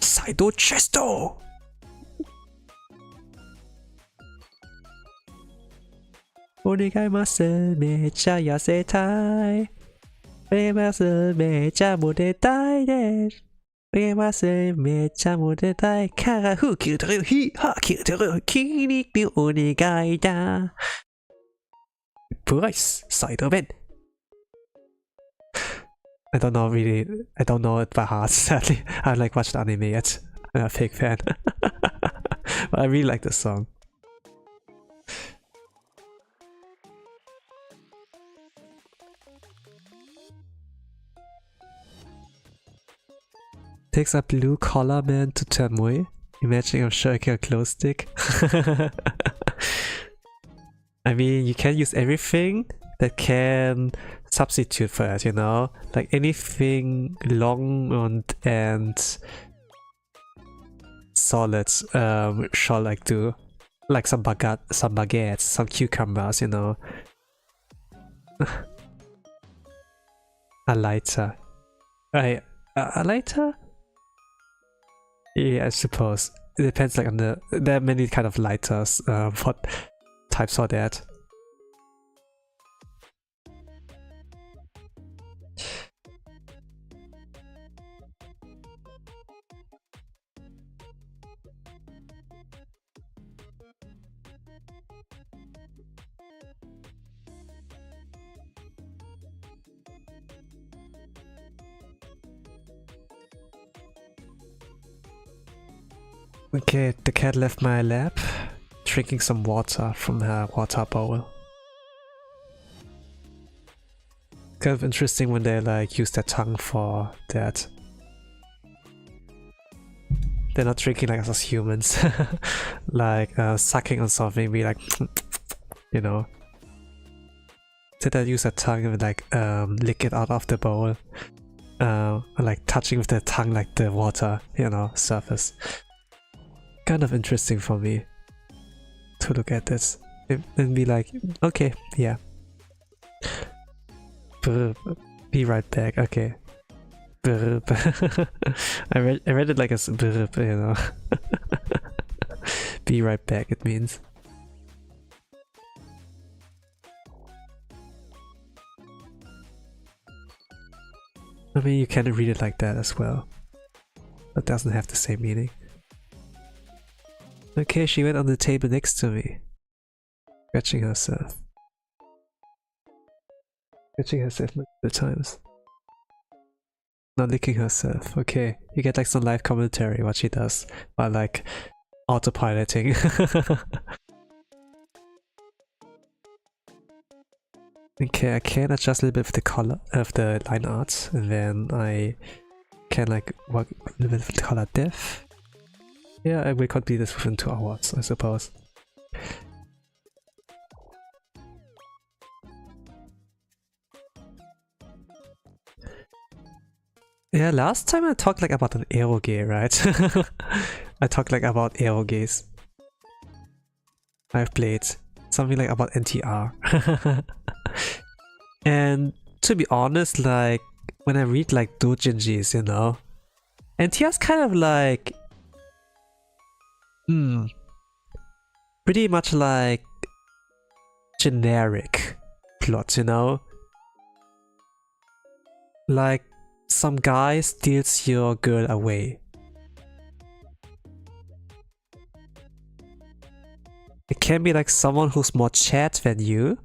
Saido Chesto. Onegaimase mecha yasetai. Onegaimase mecha motetai desu. Onegaimase mecha motetai. Karahu kyuteru hi ha kyuteru kinik ni onegai da. Price Saido Ben. I don't know really, I don't know it by heart, sadly. I haven't like watched anime yet. I'm a fake fan. But I really like this song. Takes a blue collar man to turn moe. Imagine I'm shaking a glow stick. I mean, you can use everything that can substitute for it, you know? Like anything long and solid shall like do. Like some baguettes, some cucumbers, you know? A lighter. Right, a lighter? Yeah, I suppose. It depends like on there are many kind of lighters, what types are that. Okay, the cat left my lap drinking some water from her water bowl. Kind of interesting when they like use their tongue for that. They're not drinking like us as humans, like sucking on something, be like, you know. Instead they use their tongue and like lick it out of the bowl, like touching with their tongue like the water, you know, surface. Kind of interesting for me to look at this and be like, okay, yeah. Be right back, okay. I read it like a you know. Be right back, it means. I mean, you can read it like that as well. That doesn't have the same meaning. Okay, she went on the table next to me. Scratching herself. Scratching herself multiple times. Not licking herself. Okay, you get like some live commentary what she does by like autopiloting. Okay, I can adjust a little bit of the color of the line art, and then I can like work a little bit with the color depth. Yeah, I will complete this within 2 hours, I suppose. Yeah, last time I talked like about an eroge, right? I talked like about eroges. I've played something like about NTR. And to be honest, like when I read like doujinjis, you know, NTR's kind of like pretty much like generic plot, you know? Like some guy steals your girl away. It can be like someone who's more chat than you,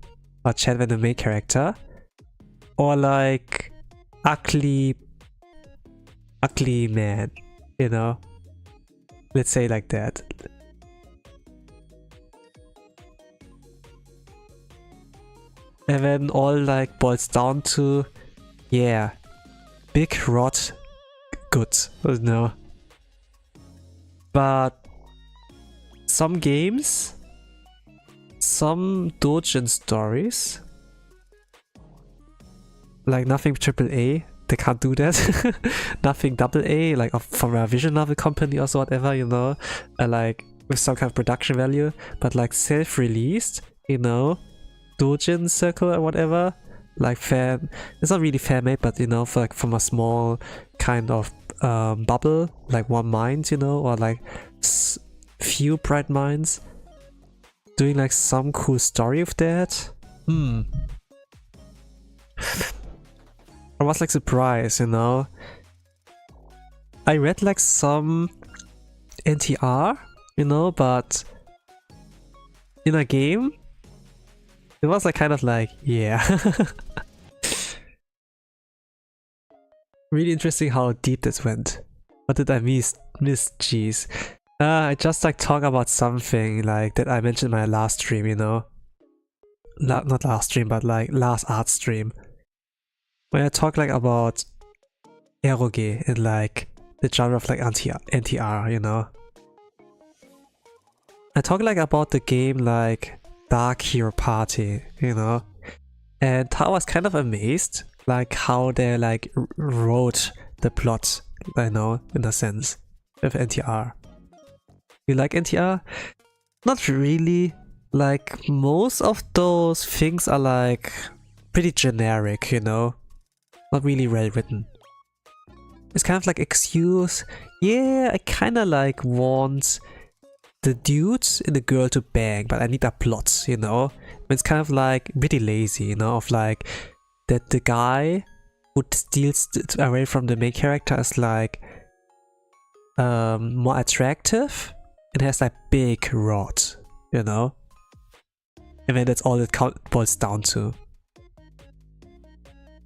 or chat than the main character, or like ugly man, you know? Let's say like that. And then all like boils down to, yeah, big rod, good, no. But some games, some doujin stories, like nothing AAA, they can't do that. Nothing AA, like from a visual novel company or so whatever, you know, like with some kind of production value, but like self-released, you know, doujin circle or whatever, like fan, it's not really fan made, but you know, for, like from a small kind of bubble, like one mind, you know, or like few bright minds doing like some cool story of that. I was like surprised, you know. I read like some NTR, you know, but in a game it was like kind of like, yeah. Really interesting how deep this went. What did I miss? Jeez. I just like talk about something like that I mentioned in my last stream, you know. Not last stream, but like last art stream. When I talk like about eroge and like the genre of like NTR, you know. I talk like about the game like Dark Hero Party, you know. And I was kind of amazed like how they like wrote the plot, I know, in a sense, of NTR. You like NTR? Not really. Like most of those things are like pretty generic, you know. Not really well written. It's kind of like excuse, yeah, I kinda like want the dude and the girl to bang, but I need a plot, you know? It's kind of like pretty lazy, you know, of like that the guy who steals away from the main character is like more attractive and has like big rod, you know? And then that's all it boils down to.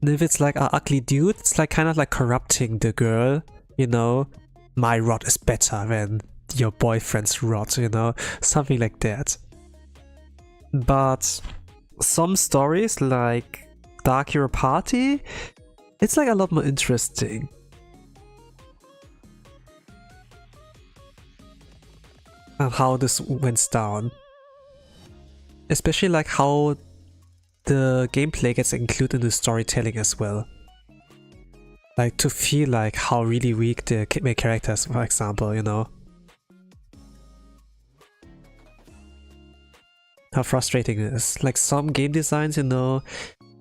And if it's like an ugly dude, it's like kind of like corrupting the girl, you know? My rod is better than your boyfriend's rot, you know, something like that. But some stories like Dark Hero Party, it's like a lot more interesting. And how this went down. Especially like how the gameplay gets included in the storytelling as well. Like to feel like how really weak the main characters, for example, you know. How frustrating it is. Like some game designs, you know,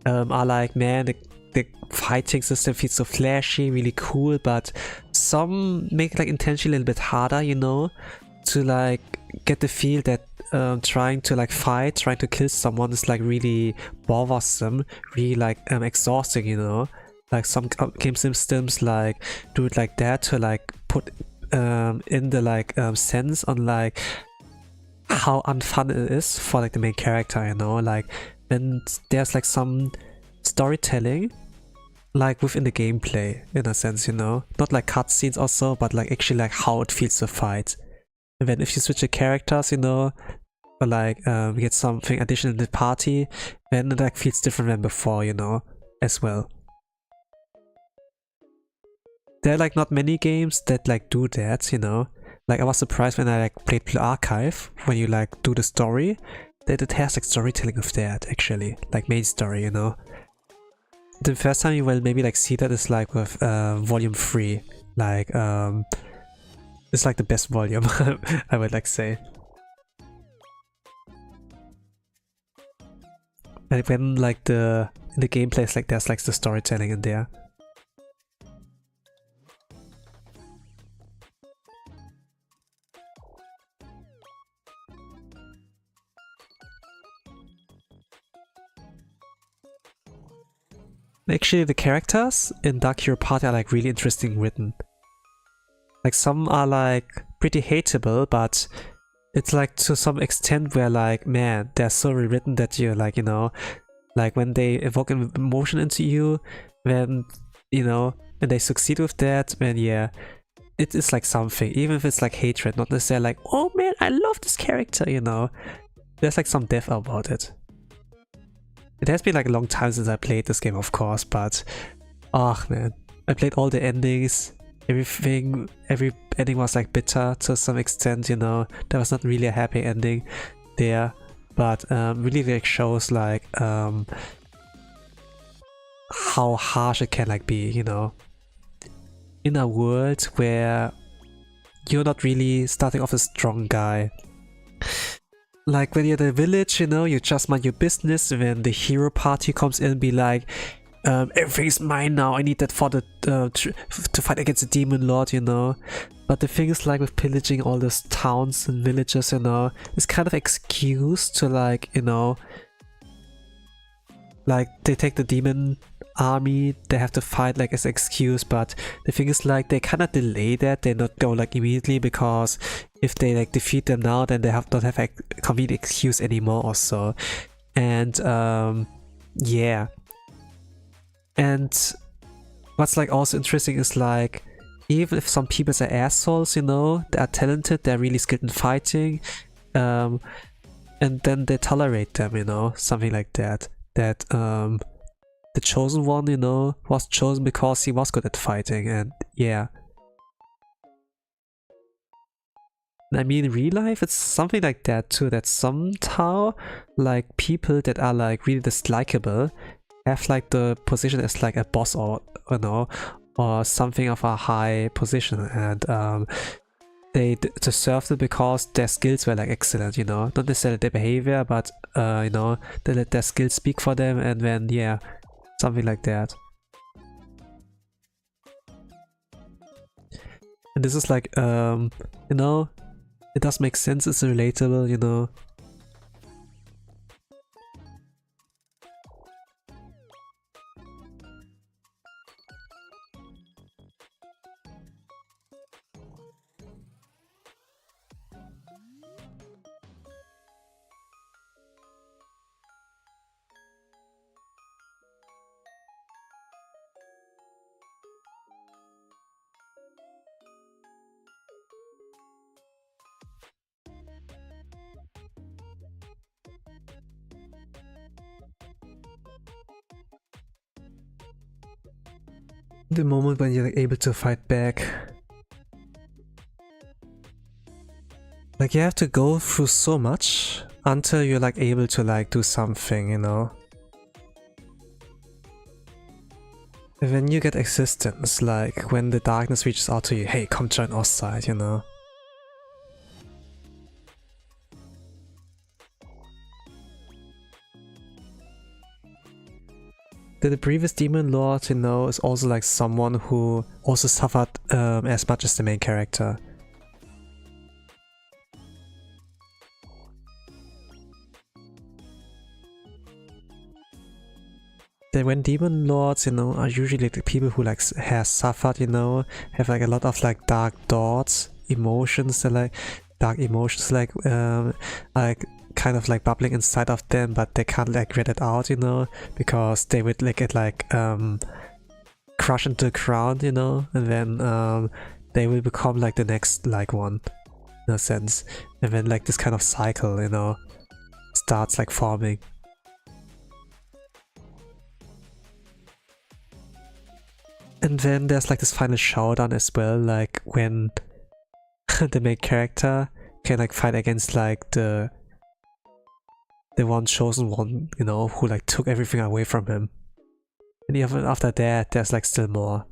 are like, man, the fighting system feels so flashy, really cool, but some make like intentionally a little bit harder, you know, to like get the feel that trying to like fight, trying to kill someone is like really bothersome, really like exhausting, you know. Like some game systems like do it like that to like put in the like sense on like how unfun it is for like the main character, you know. Like when there's like some storytelling like within the gameplay in a sense, you know, not like cutscenes or so, but like actually like how it feels to fight. And then if you switch the characters, you know, or like we get something additional in the party, then it like feels different than before, you know, as well. There are like not many games that like do that, you know. Like I was surprised when I like played Blue Archive, when you like do the story, that it has like storytelling of that actually, like main story, you know. The first time you will maybe like see that is like with volume 3, like it's like the best volume, I would like say. And when like the gameplay is like there's like the storytelling in there. Actually, the characters in Dark Hero Party are like really interesting written. Like some are like pretty hateable, but it's like to some extent where like, man, they're so rewritten that you're like, you know, like when they evoke an emotion into you, when, you know, and they succeed with that, then yeah, it is like something, even if it's like hatred, not necessarily like, oh man, I love this character, you know. There's like some depth about it. It has been like a long time since I played this game, of course, but oh man, I played all the endings, everything, every ending was like bitter to some extent, you know. There was not really a happy ending there, but really like shows like how harsh it can like be, you know. In a world where you're not really starting off a strong guy. Like when you're the village, you know, you just mind your business. When the hero party comes in, be like, everything's mine now. I need that for the to fight against the demon lord, you know. But the thing is, like with pillaging all those towns and villages, you know, it's kind of excuse to like, you know, like they take the demon army, they have to fight like as an excuse, but the thing is like they kind of delay that, they not go like immediately, because if they like defeat them now, then they don't have a convenient excuse anymore or so. And yeah. And what's like also interesting is like, even if some people are assholes, you know, they are talented, they're really skilled in fighting, and then they tolerate them, you know, something like that. That the chosen one, you know, was chosen because he was good at fighting, and yeah. I mean, in real life, it's something like that too, that somehow, like, people that are, like, really dislikable have, like, the position as, like, a boss or, you know, or something of a high position, and they deserved it because their skills were, like, excellent, you know, not necessarily their behavior, but, you know, they let their skills speak for them, and then, yeah, something like that. And this is like, you know, it does make sense, it's relatable, you know. The moment when you're like able to fight back. Like you have to go through so much until you're like able to like do something, you know. And when you get existence, like when the darkness reaches out to you, hey, come join our side, you know. The previous demon lord, you know, is also like someone who also suffered as much as the main character. When demon lords, you know, are usually the people who like have suffered, you know, have like a lot of like dark thoughts, emotions, that like dark emotions, like kind of like bubbling inside of them, but they can't like get it out, you know, because they would like get like crushed into the ground, you know, and then they will become like the next like one, in a sense, and then like this kind of cycle, you know, starts like forming. And then there's like this final showdown as well, like when the main character can like fight against like the one chosen one, you know, who like took everything away from him. And even after that, there's like still more.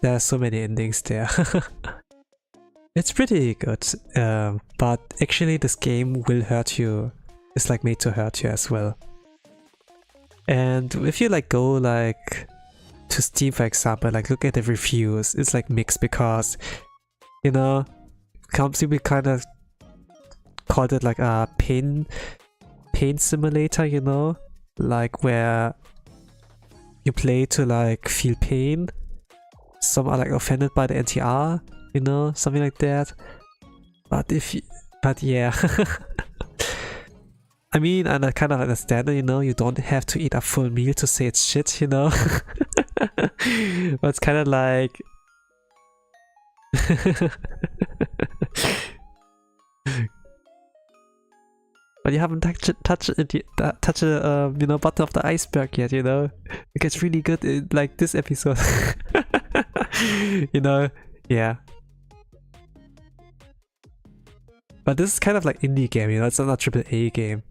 There are so many endings there. It's pretty good, but actually this game will hurt you. It's like made to hurt you as well. And if you like go like to Steam, for example, like look at the reviews, it's like mixed because, you know, some people kind of called it like a pain simulator, you know, like where you play to like feel pain. Some are like offended by the NTR, you know, something like that. But yeah. I mean, and I kind of understand it, you know, you don't have to eat a full meal to say it's shit, you know. But it's kind of like... But you haven't touched the you know, bottom of the iceberg yet, you know. It gets really good in like this episode. You know, yeah. But this is kind of like indie game, you know, it's not a AAA game.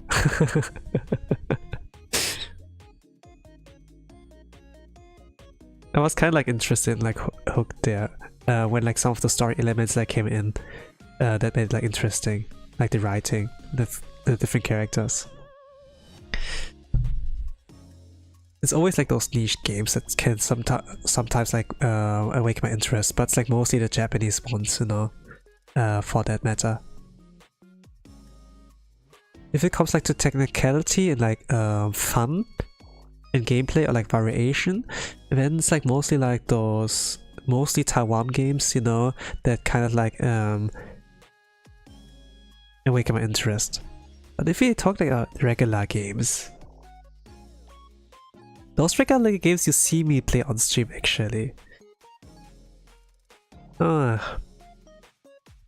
I was kind of like interested, like hooked there, when like some of the story elements like came in, that made it like interesting, like the writing, the different characters. It's always like those niche games that can sometimes like awake my interest, but it's like mostly the Japanese ones, you know, for that matter. If it comes like to technicality and like fun and gameplay or like variation, then it's like mostly like those Taiwan games, you know, that kind of like awaken my interest. But if we talk like regular games, those regular games you see me play on stream actually.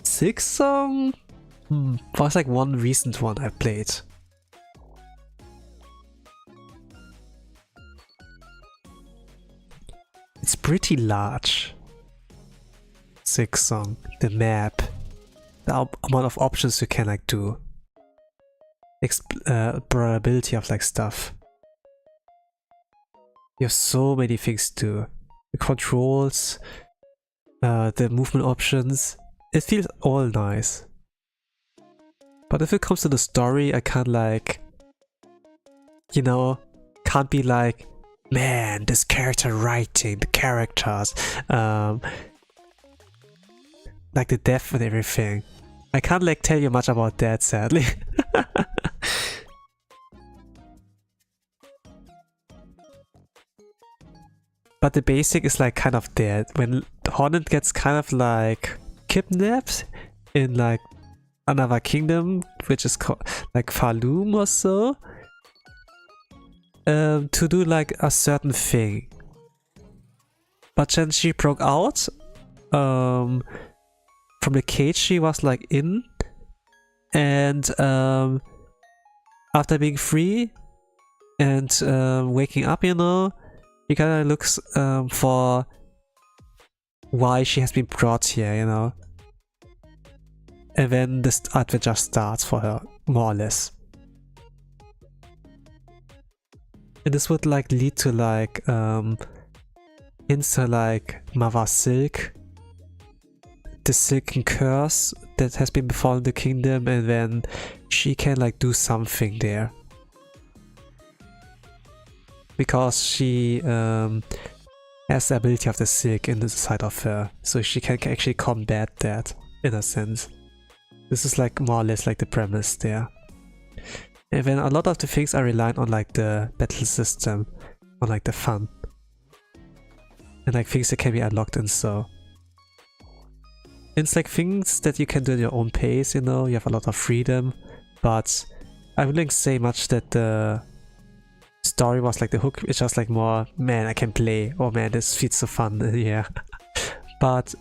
Six song? Was like one recent one I played. It's pretty large. Six song, the map, the amount of options you can like do, explorability of like stuff. You have so many things to do. The controls, the movement options. It feels all nice. But if it comes to the story, I can't like, you know, can't be like, man, this character writing, the characters, like the depth and everything. I can't like tell you much about that, sadly. But the basic is like kind of there. When Hornet gets kind of like kidnapped in like another kingdom, which is called like Falum or so, to do like a certain thing. But then she broke out from the cage she was like in, and after being free and waking up, you know, He kind of looks for why she has been brought here, you know. And then this advert just starts for her, more or less. And this would like lead to like hints to like Mother Silk, the silken curse that has been befallen the kingdom, and then she can like do something there. Because she has the ability of the silk in the side of her, so she can actually combat that in a sense. This is like more or less like the premise there. And then a lot of the things are reliant on like the battle system, on like the fun. And like things that can be unlocked and so. It's like things that you can do at your own pace, you know, you have a lot of freedom, but I wouldn't say much that the story was like the hook. It's just like more, man, I can play, oh man, this feels so fun, yeah. But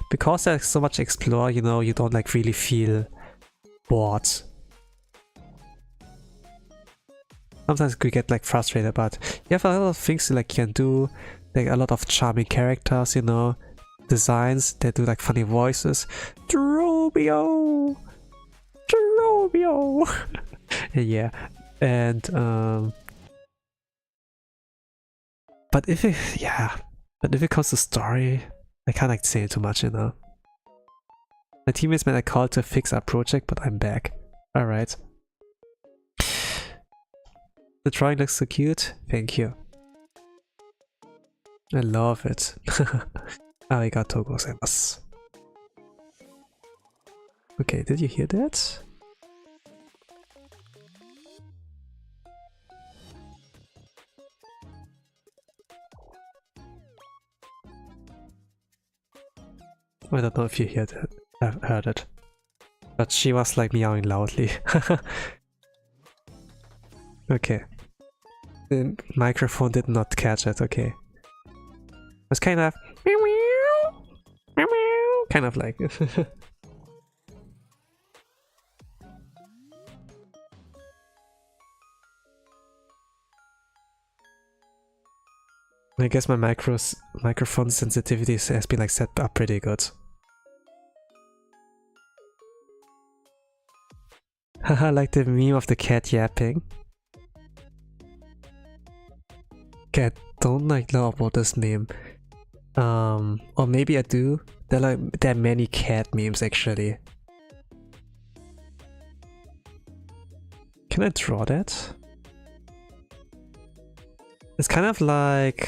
because there's so much to explore, you know, you don't like really feel bored. Sometimes you get like frustrated, but you have a lot of things you like can do, like a lot of charming characters, you know, designs that do like funny voices. Drobio! Drobio! Yeah, and but if it comes to story, I can't like say too much, you know. My teammates made a call to fix our project, but I'm back. Alright. The drawing looks so cute. Thank you. I love it. Arigatou gozaimasu. Okay, did you hear that? I don't know if you heard it. I've heard it. But she was like meowing loudly. Okay. The microphone did not catch it, okay. It's kind of kind of like I guess my microphone sensitivity has been like set up pretty good. Haha, like the meme of the cat yapping. Okay, I don't like know about this meme. Or maybe I do. There are many cat memes actually. Can I draw that? It's kind of like...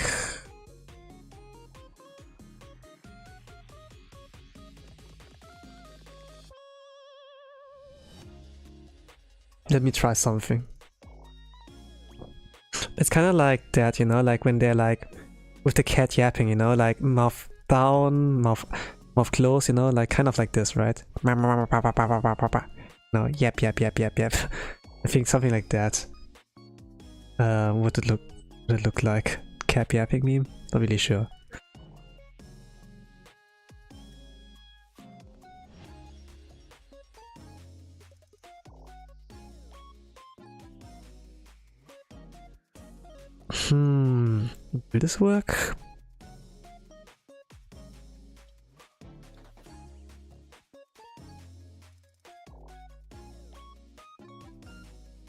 Let me try something. It's kind of like that, you know, like when they're like with the cat yapping, you know, like mouth down, mouth closed, you know, like kind of like this, right? No, yap. I think something like that. Would it look like cat yapping meme? Not really sure. Will this work?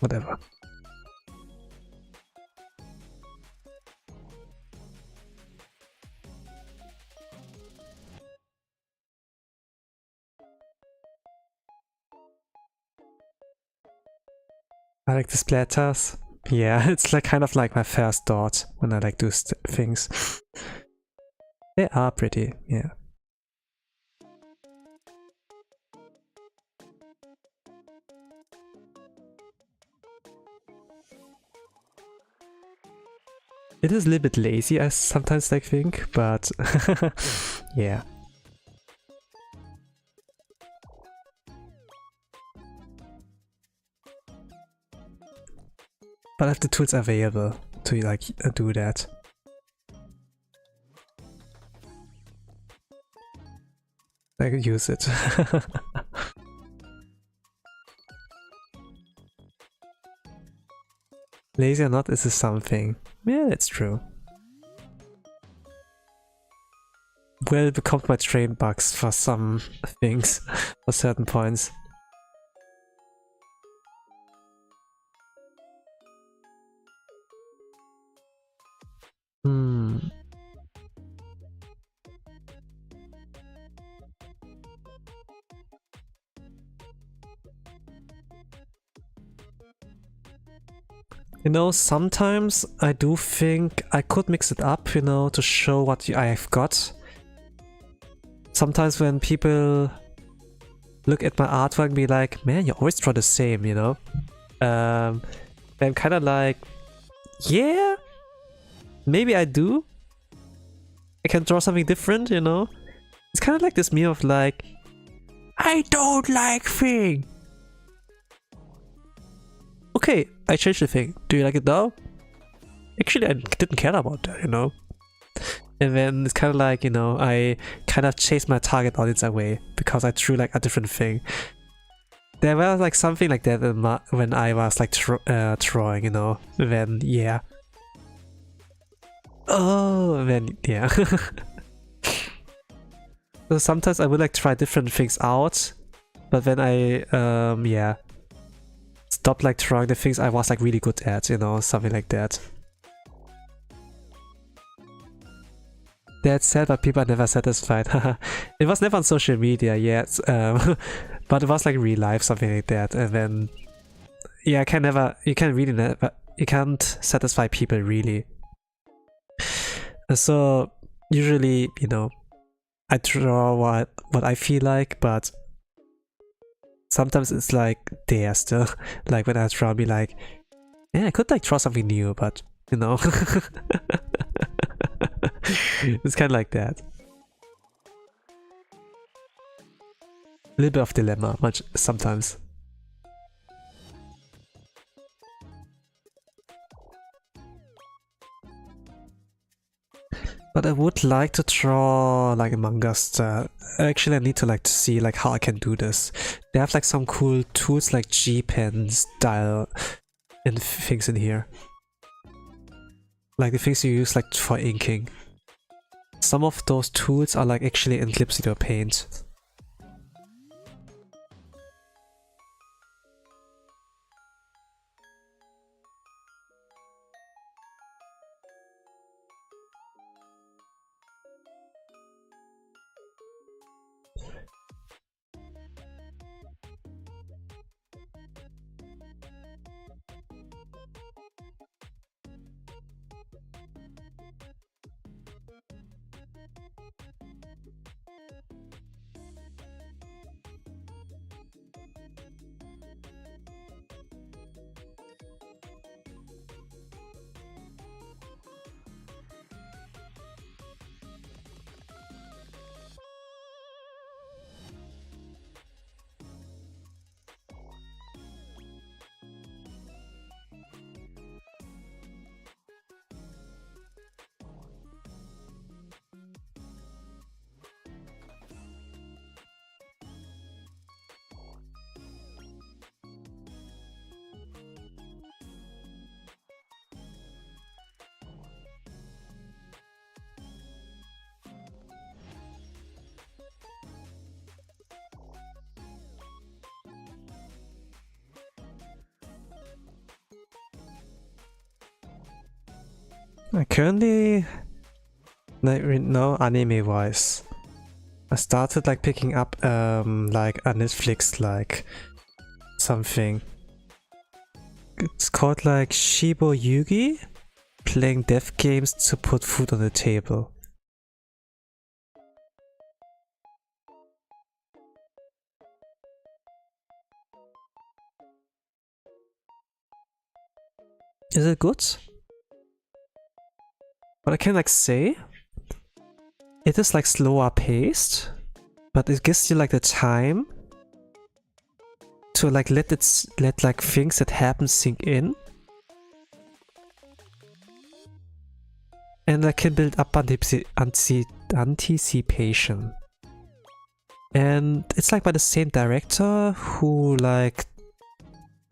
Whatever. I like the splatters. Yeah, it's like kind of like my first thought when I like do things. They are pretty, yeah. It is a little bit lazy, I sometimes like think, but yeah. But I have the tools available to like do that. I could use it. Lazy or not, this is something. Yeah, that's true. will become my train bugs for some things, for certain points. You know, sometimes I do think I could mix it up, you know, to show what I have got. Sometimes when people look at my artwork and be like, man, you always draw the same, you know? I'm kind of like, yeah, maybe I do. I can draw something different, you know? It's kind of like this meme of like, I don't like thing. Okay, I changed the thing. Do you like it now? Actually, I didn't care about that, you know? And then it's kind of like, you know, I kind of chased my target audience away because I drew like a different thing. There was like something like that when I was like drawing, you know? Then, yeah. Oh, then, yeah. So sometimes I would like try different things out, but then I, yeah. Stop like trying the things I was like really good at, you know, something like that. That's sad, but people are never satisfied. It was never on social media yet, but it was like real life, something like that. And then, yeah, you can't satisfy people really. So usually, you know, I draw what I feel like, but sometimes it's like there still. Like when I draw, I'll be like, yeah, I could like draw something new, but you know. It's kind of like that. A little bit of dilemma, sometimes. But I would like to draw like a manga style. Actually, I need to like to see like how I can do this. They have like some cool tools like G-pen style and things in here. Like the things you use like for inking. Some of those tools are like actually in Clip Studio Paint. Currently, no anime wise. I started like picking up like a Netflix like something. It's called like Shibo Yugi, playing death games to put food on the table. Is it good? What I can like say, it is like slower paced, but it gives you like the time to like let like things that happen sink in, and I can build up anticipation. And it's like by the same director who like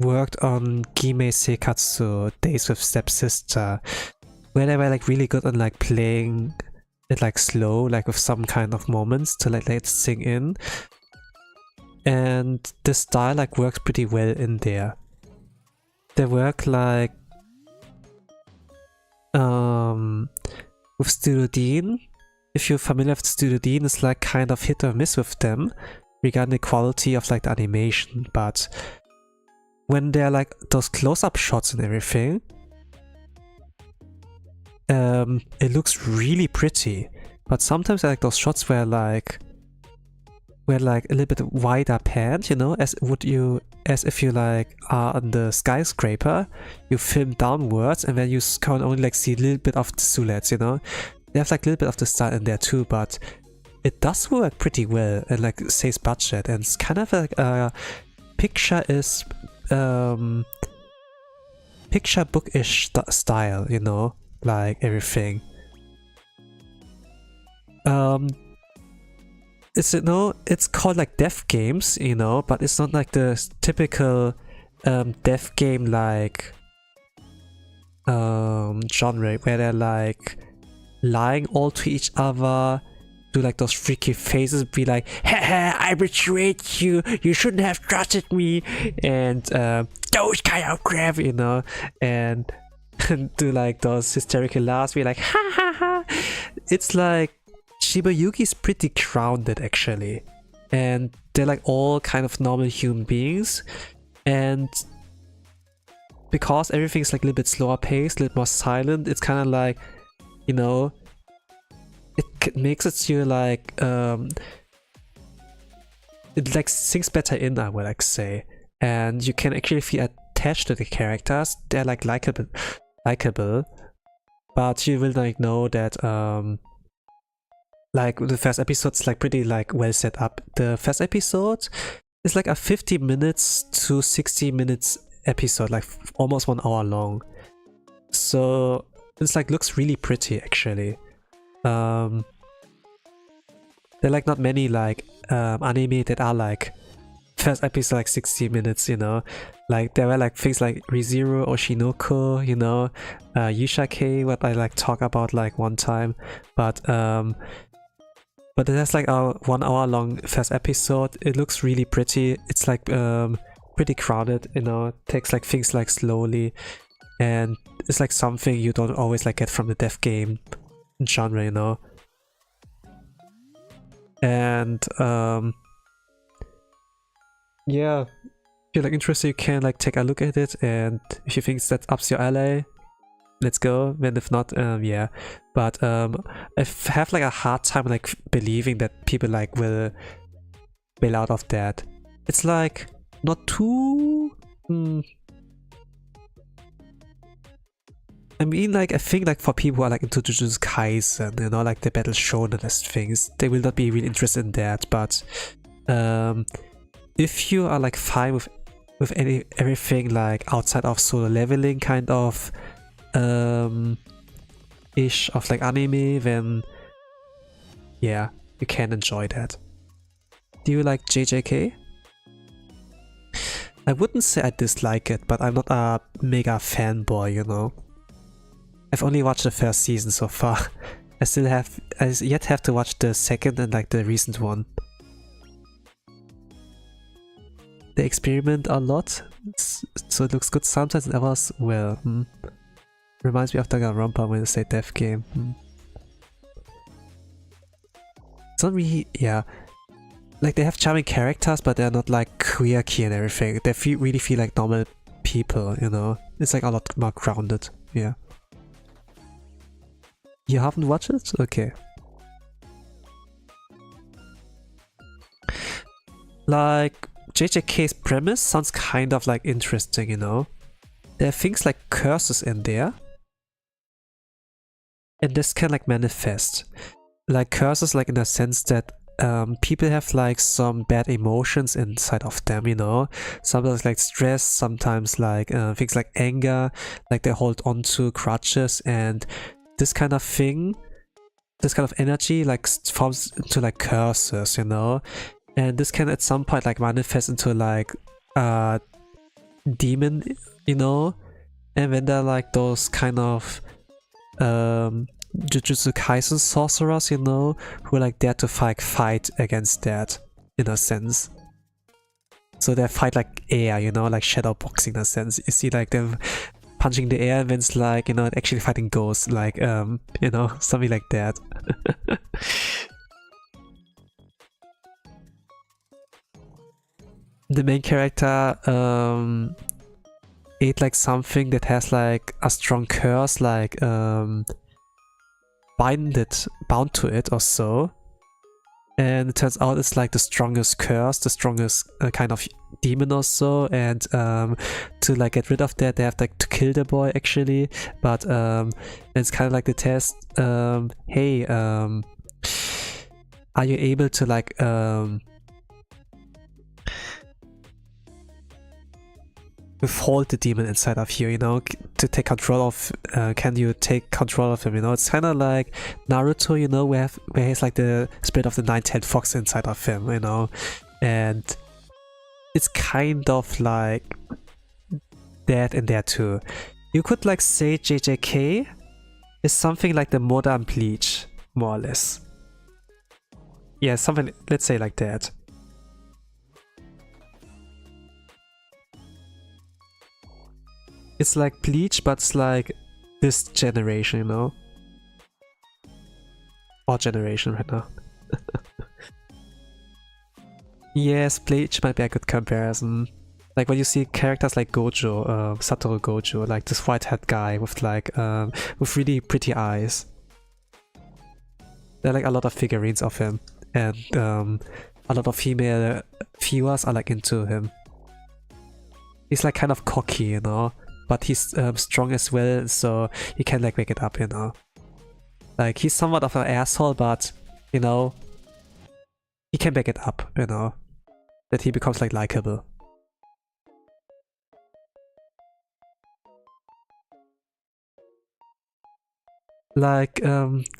worked on Gime Seikatsu, Days with Stepsister, where they were like really good on like playing it like slow, like with some kind of moments to like let it sink in. And the style like works pretty well in there. They work like with Studio Dean. If you're familiar with Studio Dean, it's like kind of hit or miss with them regarding the quality of like the animation, but when they're like those close-up shots and everything, it looks really pretty. But sometimes I like those shots where like a little bit wider pan, you know, as if you like are on the skyscraper, you film downwards and then you can only like see a little bit of the silhouettes, you know. They have like a little bit of the style in there too, but it does work pretty well and like saves budget, and it's kind of like a picture bookish style, you know, like everything. It's, you know, it's called like death games, you know, but it's not like the typical death game like genre where they're like lying all to each other, do like those freaky faces, be like, haha, I betrayed you, you shouldn't have trusted me, and those kind of crap, you know, and do like those hysterical laughs, be like, ha ha ha. It's like Shiba Yuki's pretty grounded actually, and they're like all kind of normal human beings, and because everything's like a little bit slower paced, a little more silent, it's kind of like, you know, it makes it you like it like sinks better in, I would like say, and you can actually feel attached to the characters. They're like likable, but you will like know that like the first episode's like pretty like well set up. The first episode is like a 50 minutes to 60 minutes episode, like almost 1 hour long. So it's like looks really pretty actually. There are like not many like anime that are like first episode like 60 minutes, you know. Like there were like things like ReZero or Shinoko, you know, Yushake, what I like talk about like one time, but it has like a 1 hour long first episode. It looks really pretty. It's like pretty crowded, you know, it takes like things like slowly, and it's like something you don't always like get from the death game genre, you know. And yeah, if you're like interested, you can like take a look at it, and if you think that's up your alley, let's go. And if not, yeah. But I have like a hard time like believing that people like will bail out of that. It's like not too I mean, like, I think, like, for people who are, like, into Jujutsu Kaisen, you know, like, the battle shonen-esque things, they will not be really interested in that, but, if you are, like, fine with everything, like, outside of solo leveling, kind of, ish of, like, anime, then, yeah, you can enjoy that. Do you like JJK? I wouldn't say I dislike it, but I'm not a mega fanboy, you know? I've only watched the first season so far. I yet have to watch the second and like the recent one. They experiment a lot, so it looks good sometimes and others, well, reminds me of Danganronpa when they say death game. It's not really, yeah. Like, they have charming characters, but they're not like quirky and everything. They really feel like normal people, you know? It's like a lot more grounded, yeah. You haven't watched it? Okay. Like, JJK's premise sounds kind of like interesting, you know? There are things like curses in there. And this can like manifest. Like curses like in the sense that people have like some bad emotions inside of them, you know? Sometimes like stress, sometimes like things like anger, like they hold on to grudges, and this kind of thing, this kind of energy like forms into like curses, you know? And this can at some point like manifest into like a demon, you know? And when there are like those kind of Jujutsu Kaisen sorcerers, you know, who like dare to fight against that, in a sense. So they fight like air, you know, like shadow boxing in a sense. You see like them punching the air and then it's like, you know, actually fighting ghosts, like, you know, something like that. The main character ate like something that has like a strong curse, like bound to it or so. And it turns out it's like the strongest curse, the strongest kind of demon or so, and to like get rid of that they have like to kill the boy actually, but it's kind of like the test, hey, are you able to like withhold the demon inside of you, you know, to take control of, can you take control of him, you know? It's kind of like Naruto, you know, where he's like the spirit of the nine-tailed fox inside of him, you know, and it's kind of like that in there too. You could like say JJK is something like the modern Bleach, more or less. Yeah, something, let's say like that. It's like Bleach, but it's like this generation, you know? Our generation right now. Yes, Bleach might be a good comparison. Like when you see characters like Gojo, Satoru Gojo, like this white-haired guy with like, with really pretty eyes. There are like a lot of figurines of him, and a lot of female viewers are like into him. He's like kind of cocky, you know? But he's strong as well, so he can like make it up, you know. Like he's somewhat of an asshole, but you know, he can back it up, you know, that he becomes like likable. Like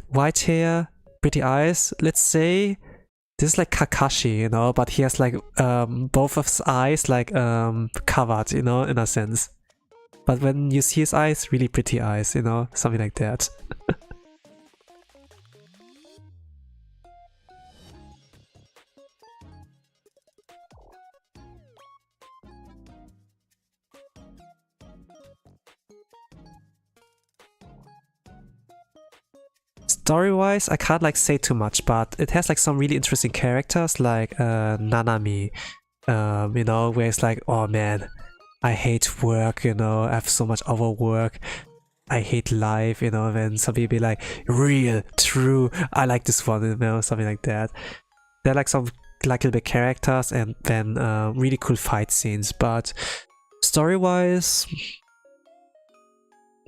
white hair, pretty eyes. Let's say this is like Kakashi, you know, but he has like both of his eyes like covered, you know, in a sense. But when you see his eyes, really pretty eyes, you know, something like that. Story-wise, I can't like say too much, but it has like some really interesting characters like Nanami, you know, where it's like, oh man, I hate work, you know, I have so much overwork, I hate life, you know, then some people be like, real, true, I like this one, you know, something like that. They're like some likable characters and then really cool fight scenes, but story-wise,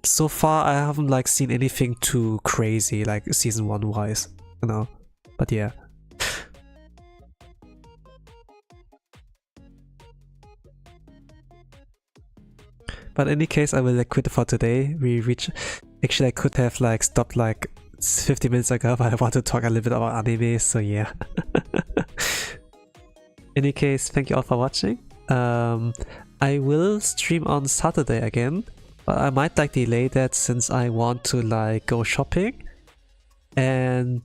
so far I haven't like seen anything too crazy, like season 1-wise, you know, but yeah. But in any case, I will like quit for today. We reach. Actually, I could have like stopped like 50 minutes ago, but I want to talk a little bit about anime, so yeah. In any case, thank you all for watching. I will stream on Saturday again, but I might like delay that since I want to like go shopping and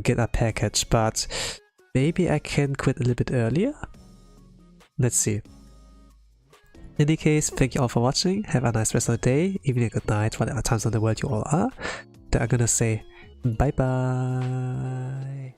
get a package. But maybe I can quit a little bit earlier. Let's see. In any case, thank you all for watching. Have a nice rest of the day, evening, good night, whatever times in the world you all are. Then I'm gonna say bye bye.